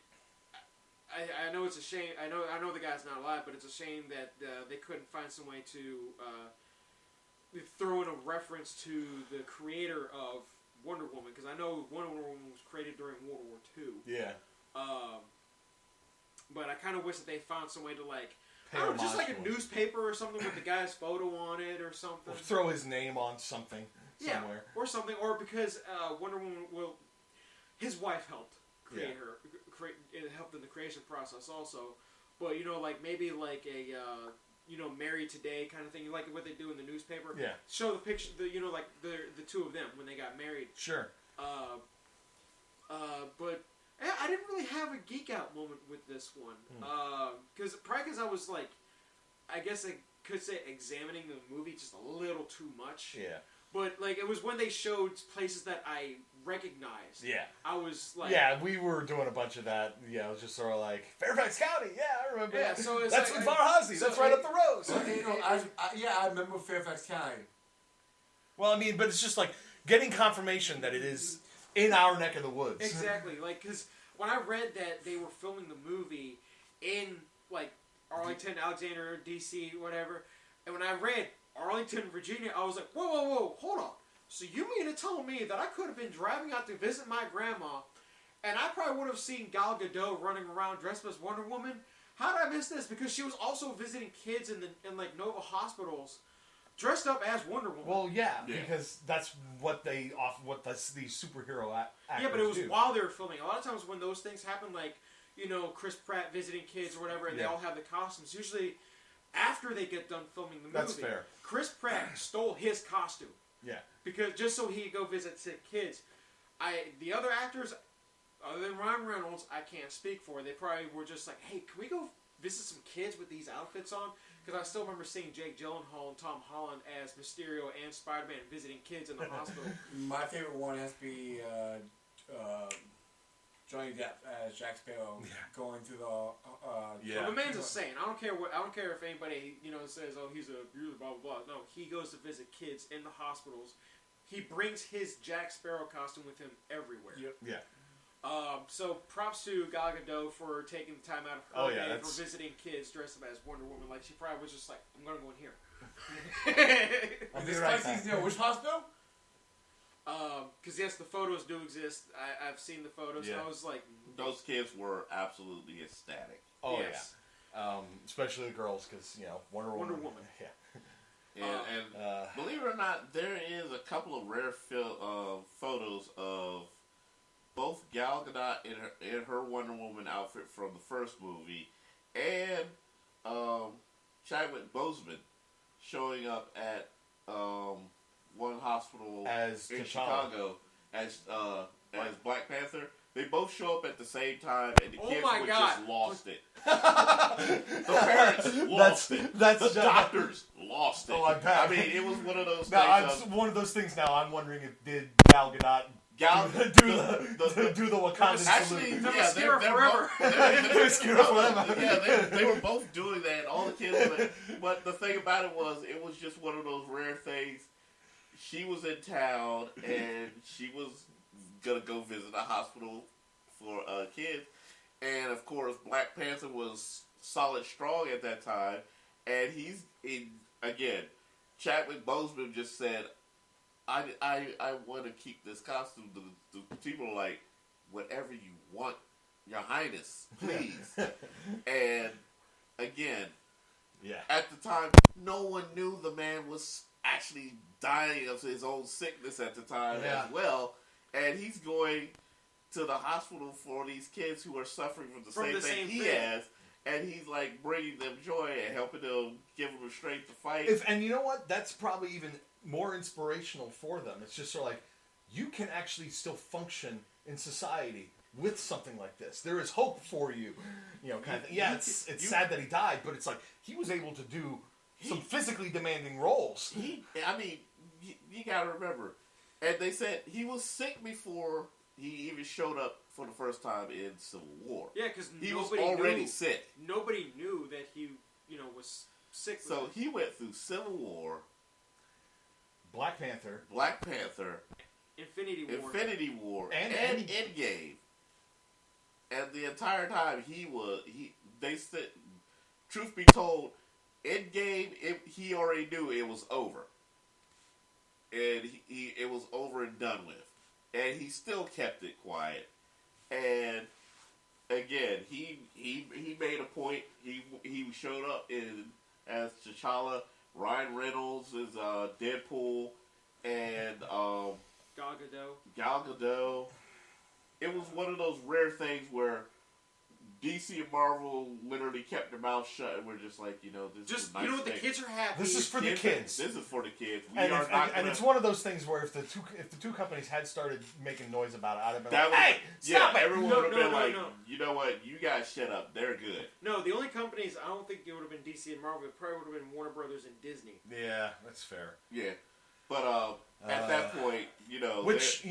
know it's a shame. I know the guy's not alive, but it's a shame that they couldn't find some way to throw in a reference to the creator of Wonder Woman, because I know Wonder Woman was created during World War II. Yeah. But I kind of wish that they found some way to I don't know, just like a newspaper or something with the guy's photo on it or something. Or throw his name on something somewhere. Or something. Or because Wonder Woman his wife helped create her, helped in the creation process also. But, like maybe like a, Married Today kind of thing, like what they do in the newspaper. Yeah. Show the picture, like the two of them when they got married. Sure. But I didn't really have a geek out moment with this one. Because I was like, I guess I could say examining the movie just a little too much. Yeah. But like it was when they showed places that I recognized. Yeah. I was like... Yeah, we were doing a bunch of that. Yeah, it was just sort of like, Fairfax County, yeah, I remember that. So it's that's like, with Varhazy, that's right up the road. So, I remember Fairfax County. Well, I mean, but it's just like getting confirmation that it is in our neck of the woods. Exactly. Like, because when I read that they were filming the movie in, like, Arlington, Alexandria, D.C., whatever, and when I read Arlington, Virginia, I was like, whoa, hold on. So you mean to tell me that I could have been driving out to visit my grandma, and I probably would have seen Gal Gadot running around dressed as Wonder Woman? How did I miss this? Because she was also visiting kids in like Nova hospitals, dressed up as Wonder Woman. Well, yeah. Because that's what these superhero actors Yeah, but it was do. while they were filming. A lot of times when those things happen, like Chris Pratt visiting kids or whatever, and they all have the costumes. Usually, after they get done filming the movie, that's fair. Chris Pratt stole his costume. Yeah. Because just so he could go visit sick kids. The other actors, other than Ryan Reynolds, I can't speak for. They probably were just like, hey, can we go visit some kids with these outfits on? Because I still remember seeing Jake Gyllenhaal and Tom Holland as Mysterio and Spider-Man visiting kids in the hospital. My favorite one has to be Johnny Depp as Jack Sparrow going through the... Well, the man's a saint. I don't care if anybody says, oh, he's a blah blah blah. No, he goes to visit kids in the hospitals. He brings his Jack Sparrow costume with him everywhere. Yep. Yeah. So props to Gal Gadot for taking the time out of her day for visiting kids dressed up as Wonder Woman. Like she probably was just like, I'm gonna go in here. I'll be right back. Which hospital? Because yes, the photos do exist. I've seen the photos. Yeah. And I was like, those kids were absolutely ecstatic. Oh yes. yeah. Especially the girls, because Wonder Woman. Yeah. And believe it or not, there is a couple of rare photos of both Gal Gadot in her Wonder Woman outfit from the first movie, and Chadwick Boseman showing up at one hospital in Chicago as Black Panther. They both show up at the same time, and the kids just lost it. The parents lost it. The doctors lost it. Oh, I bet. I mean, it was one of those things. One of those things now, I'm wondering if did Gal Gadot do the Wakanda salute. Actually, yeah, they're forever. They were both doing that, and all the kids were there. But the thing about it was just one of those rare things. She was in town, and she was gonna go visit a hospital for kids, and of course Black Panther was solid strong at that time, and again Chadwick Boseman just said, I want to keep this costume. The people are like, whatever you want, Your Highness, please. And again, at the time no one knew the man was actually dying of his own sickness at the time as well. And he's going to the hospital for these kids who are suffering from the same thing he has. And he's like bringing them joy and helping them, giving them strength to fight. And you know what? That's probably even more inspirational for them. It's just sort of like, you can actually still function in society with something like this. There is hope for you. Kind of thing. Yeah, it's sad that he died, but it's like, he was able to do some physically demanding roles. You gotta remember. And they said he was sick before he even showed up for the first time in Civil War. Yeah, because he was already sick. Nobody knew that he, was sick. So he went through Civil War, Black Panther, Infinity War, and Endgame. And the entire time they said, truth be told, Endgame, he already knew it was over. And it was over and done with. And he still kept it quiet. And again, he made a point. He showed up as T'Challa. Ryan Reynolds is Deadpool, and Gal Gadot. It was one of those rare things where DC and Marvel literally kept their mouths shut, and we're just like, this is a nice the kids are happy. This is for the kids. This is for the kids. And it's one of those things where if the two companies had started making noise about it, I'd have been like, hey, stop it! Everyone would have been like, you know what, you guys shut up. They're good. No, the only companies, I don't think it would have been DC and Marvel. It probably would have been Warner Brothers and Disney. Yeah, that's fair. Yeah. But at that point, which,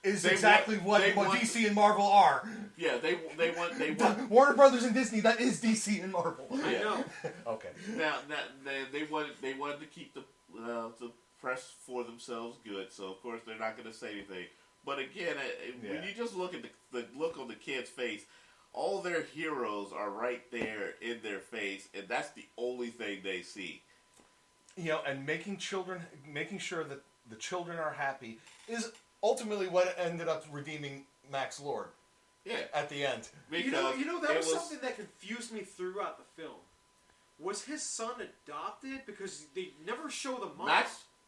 is exactly what DC and Marvel are. Yeah, they want Warner Brothers and Disney. That is DC and Marvel. I know. Okay. Now they wanted to keep the press for themselves good, so of course they're not going to say anything. But again, when you just look at the look on the kid's face, all their heroes are right there in their face, and that's the only thing they see. And making sure that the children are happy is ultimately what ended up redeeming Max Lord. Yeah. At the end. Because that was something that confused me throughout the film. Was his son adopted? Because they never show the mom.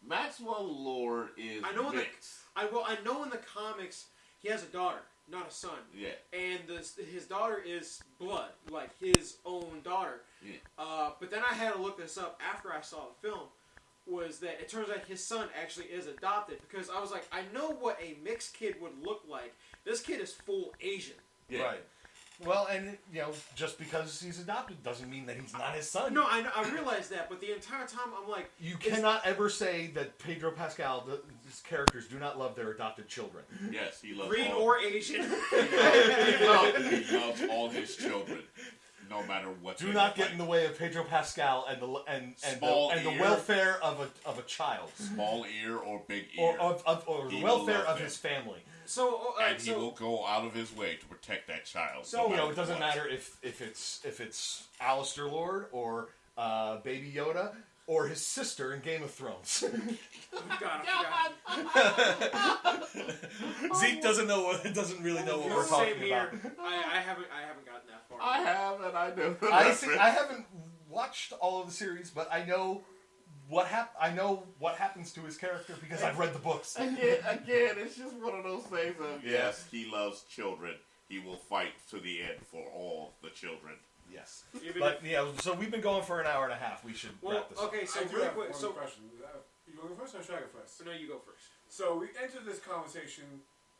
Maxwell Lord is mixed. I know in the comics he has a daughter, not a son. Yeah. And his daughter is blood, like his own daughter. Yeah. But then I had to look this up after I saw the film. Was that it turns out his son actually is adopted, because I was like, I know what a mixed kid would look like. This kid is full Asian. Yeah. Right. Well, and just because he's adopted doesn't mean that he's not his son. No, I realize that, but the entire time I'm like, you cannot ever say that Pedro Pascal, his characters, do not love their adopted children. Yes, he loves green or Asian. he loves all his children. No matter what. Do not get in the way of Pedro Pascal and the welfare of a child. Small ear or big ear. Or the welfare of his family. So he will go out of his way to protect that child. So it doesn't matter if it's Alistair Lord or Baby Yoda or his sister in Game of Thrones. Zeke doesn't really know what we're talking about. I haven't gotten that far. I have, and I know. I haven't watched all of the series, but I know what happens to his character because I've read the books. Again, it's just one of those things of yes, he loves children. He will fight to the end for all the children. Yes, but so we've been going for an hour and a half. We should wrap this up. Okay, so really quick, question. You go first, or should I go first? No, you go first. So we entered this conversation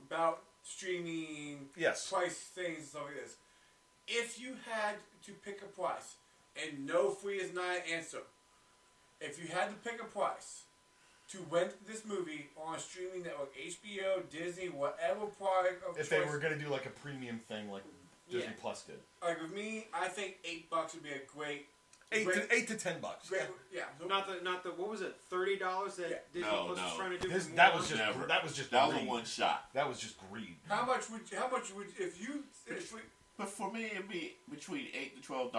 about streaming, price things, and stuff like this. If you had to pick a price, and no free is not an answer, if you had to pick a price to rent this movie on a streaming network, HBO, Disney, whatever product of choice, they were going to do like a premium thing like Disney Plus did. Like with me, I think $8 would be a great... $8 to $10. Great, yeah. Not the what was it, $30 that Disney Plus was trying to do? That was just a one shot. That was just greed. How much would if you? But for me, it'd be between $8 to $12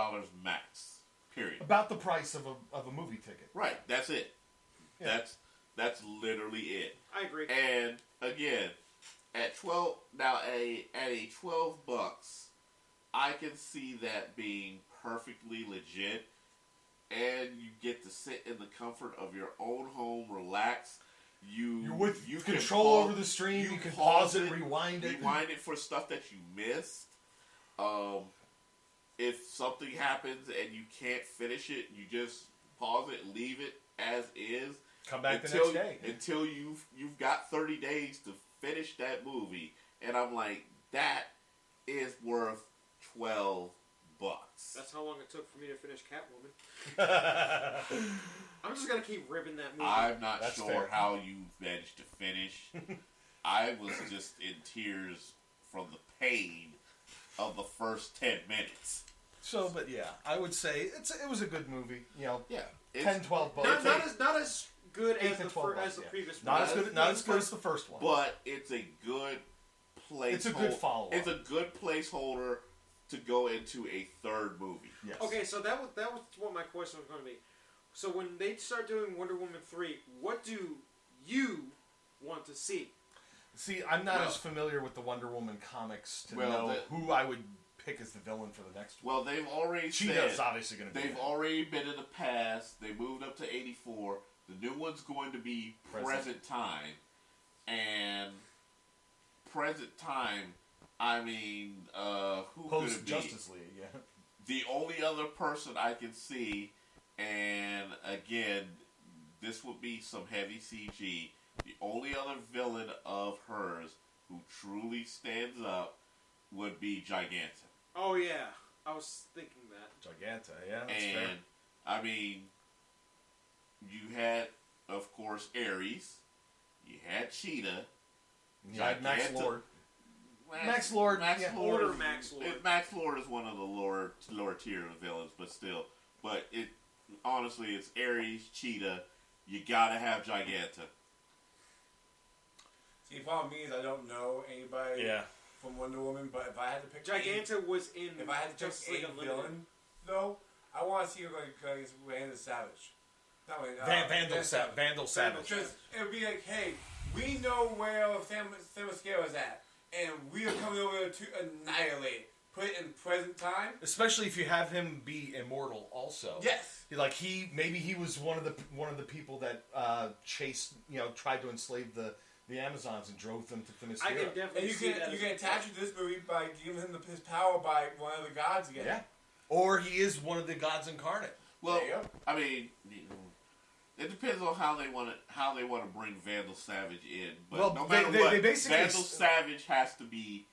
max. Period. About the price of a movie ticket. Right. That's it. Yeah. That's literally it. I agree. And again, at $12 I can see that being perfectly legit, and you get to sit in the comfort of your own home, relax. You're with control over the stream. You can pause it, rewind it for stuff that you missed. If something happens and you can't finish it, you just pause it, leave it as is. Come back the next day until you've got 30 days to finish that movie, and I'm like, that is worth $12. That's how long it took for me to finish Catwoman. I'm just gonna keep ribbing that movie. I'm not sure how you managed to finish. I was just in tears from the pain of the first 10 minutes. So, but yeah, I would say it was a good movie. Yeah, $10, $12. Not as good as the previous movie. Not as good as the first one. But it's a good placeholder. It's a good follow-up. It's a good placeholder to go into a third movie. Yes. Okay, so that was what my question was going to be. So when they start doing Wonder Woman 3, what do you want to see? See, I'm not as familiar with the Wonder Woman comics to know who I would pick as the villain for the next one? Well, they've already Cheetah's obviously going to be. They've already been in the past. They moved up to 84. The new one's going to be present time. And present time, I mean, who could it be? Justice League, yeah. The only other person I can see, and again, this would be some heavy CG, the only other villain of hers who truly stands up would be Giganta. Oh, yeah. I was thinking that. Giganta, yeah, that's fair. And, I mean, you had, of course, Ares. You had Cheetah. You had Max Lord. Max Lord. Max Lord is one of the lower tier of villains, but still. But honestly, it's Ares, Cheetah. You gotta have Giganta. See, the problem is I don't know anybody from Wonder Woman, but if I had to pick Giganta was in. If I had to pick a villain, though, I want to see her going against Vandal Savage. Vandal Savage. Because it would be like, hey, we know where Themyscira is at, and we are coming over to annihilate. Put it in present time. Especially if you have him be immortal, also. Yes. Like maybe he was one of the people that tried to enslave the Amazons and drove them to Themyscira. I can definitely see that. You can attach it to this movie by giving him his power by one of the gods again. Yeah. Or he is one of the gods incarnate. Well, I mean, it depends on how they want to bring Vandal Savage in. But no matter what, Vandal Savage has to be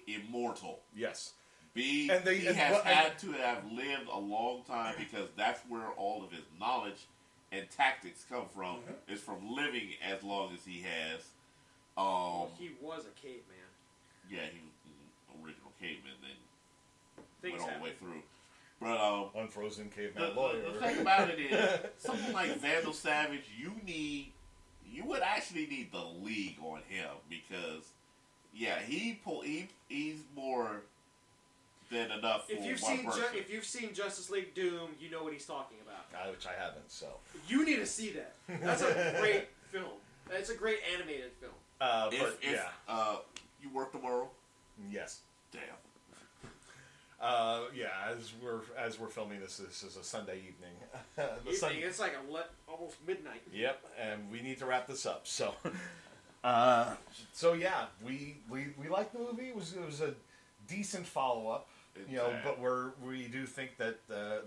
immortal. Yes. He has had to have lived a long time because that's where all of his knowledge and tactics come from. Mm-hmm. Is from living as long as he has. He was a caveman. Yeah, he was an original caveman. Then went all the way through. But unfrozen caveman lawyer. The thing about it is, something like Vandal Savage, you would actually need the League on him because, he's more than enough for one person. If you've seen Justice League Doom, you know what he's talking about. Which I haven't, so. You need to see that. That's a great film. It's a great animated film. You work tomorrow? Yes. Damn. As we're filming this is a Sunday evening. It's like almost midnight. Yep, and we need to wrap this up. So, we liked the movie. It was a decent follow up. But we do think that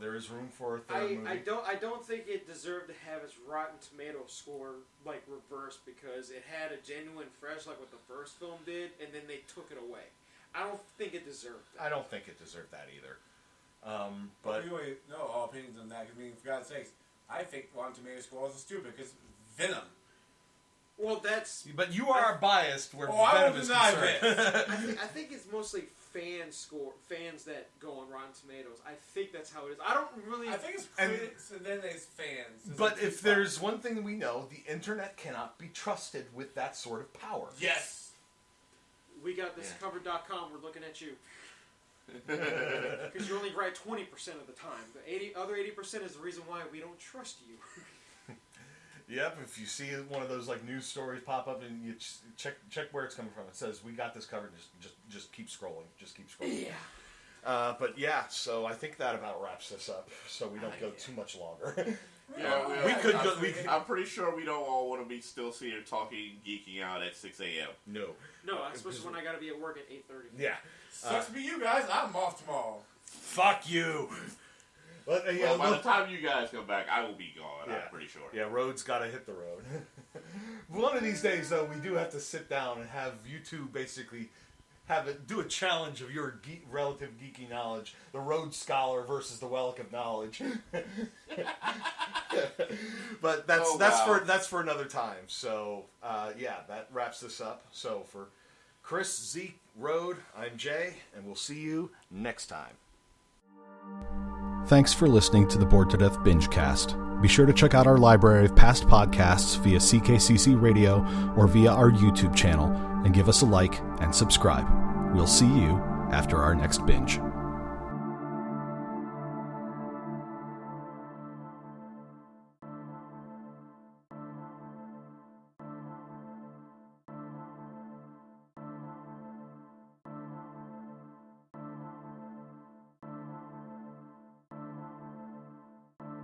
there is room for a third movie. I don't think it deserved to have its Rotten Tomatoes score reversed because it had a genuine fresh with the first film did, and then they took it away. I don't think it deserved that. I don't think it deserved that either. But we really know all opinions on that. I mean, for God's sakes, I think Rotten Tomatoes scores are stupid because Venom. Well, that's. But you are biased where Venom is concerned. I think it's mostly fans that go on Rotten Tomatoes. I think that's how it is. I don't really. I think it's critics and then there's fans. But if there's one thing we know, the internet cannot be trusted with that sort of power. Yes. We got this cover.com. We're looking at you. Because you're only right 20% of the time. The other 80% is the reason why we don't trust you. Yep. If you see one of those news stories pop up and you check where it's coming from, it says we got this covered. Just keep scrolling. Just keep scrolling. Yeah. So I think that about wraps this up. So we don't go too much longer. I'm pretty sure we don't all want to be still sitting here talking, geeking out at 6 a.m. No, especially when I got to be at work at 8:30. Yeah. Sucks to be you guys. I'm off tomorrow. Fuck you. By the time you guys come back, I will be gone. I'm pretty sure. Yeah, road's got to hit the road. One of these days, though, we do have to sit down and have you two basically do a challenge of your relative geeky knowledge. The Rhodes Scholar versus the Wellick of Knowledge. But that's for another time. So that wraps this up. So for Chris, Zeke, Road, I'm Jay, and we'll see you next time. Thanks for listening to the Bored to Death Bingecast. Be sure to check out our library of past podcasts via CKCC Radio or via our YouTube channel and give us a like and subscribe. We'll see you after our next binge.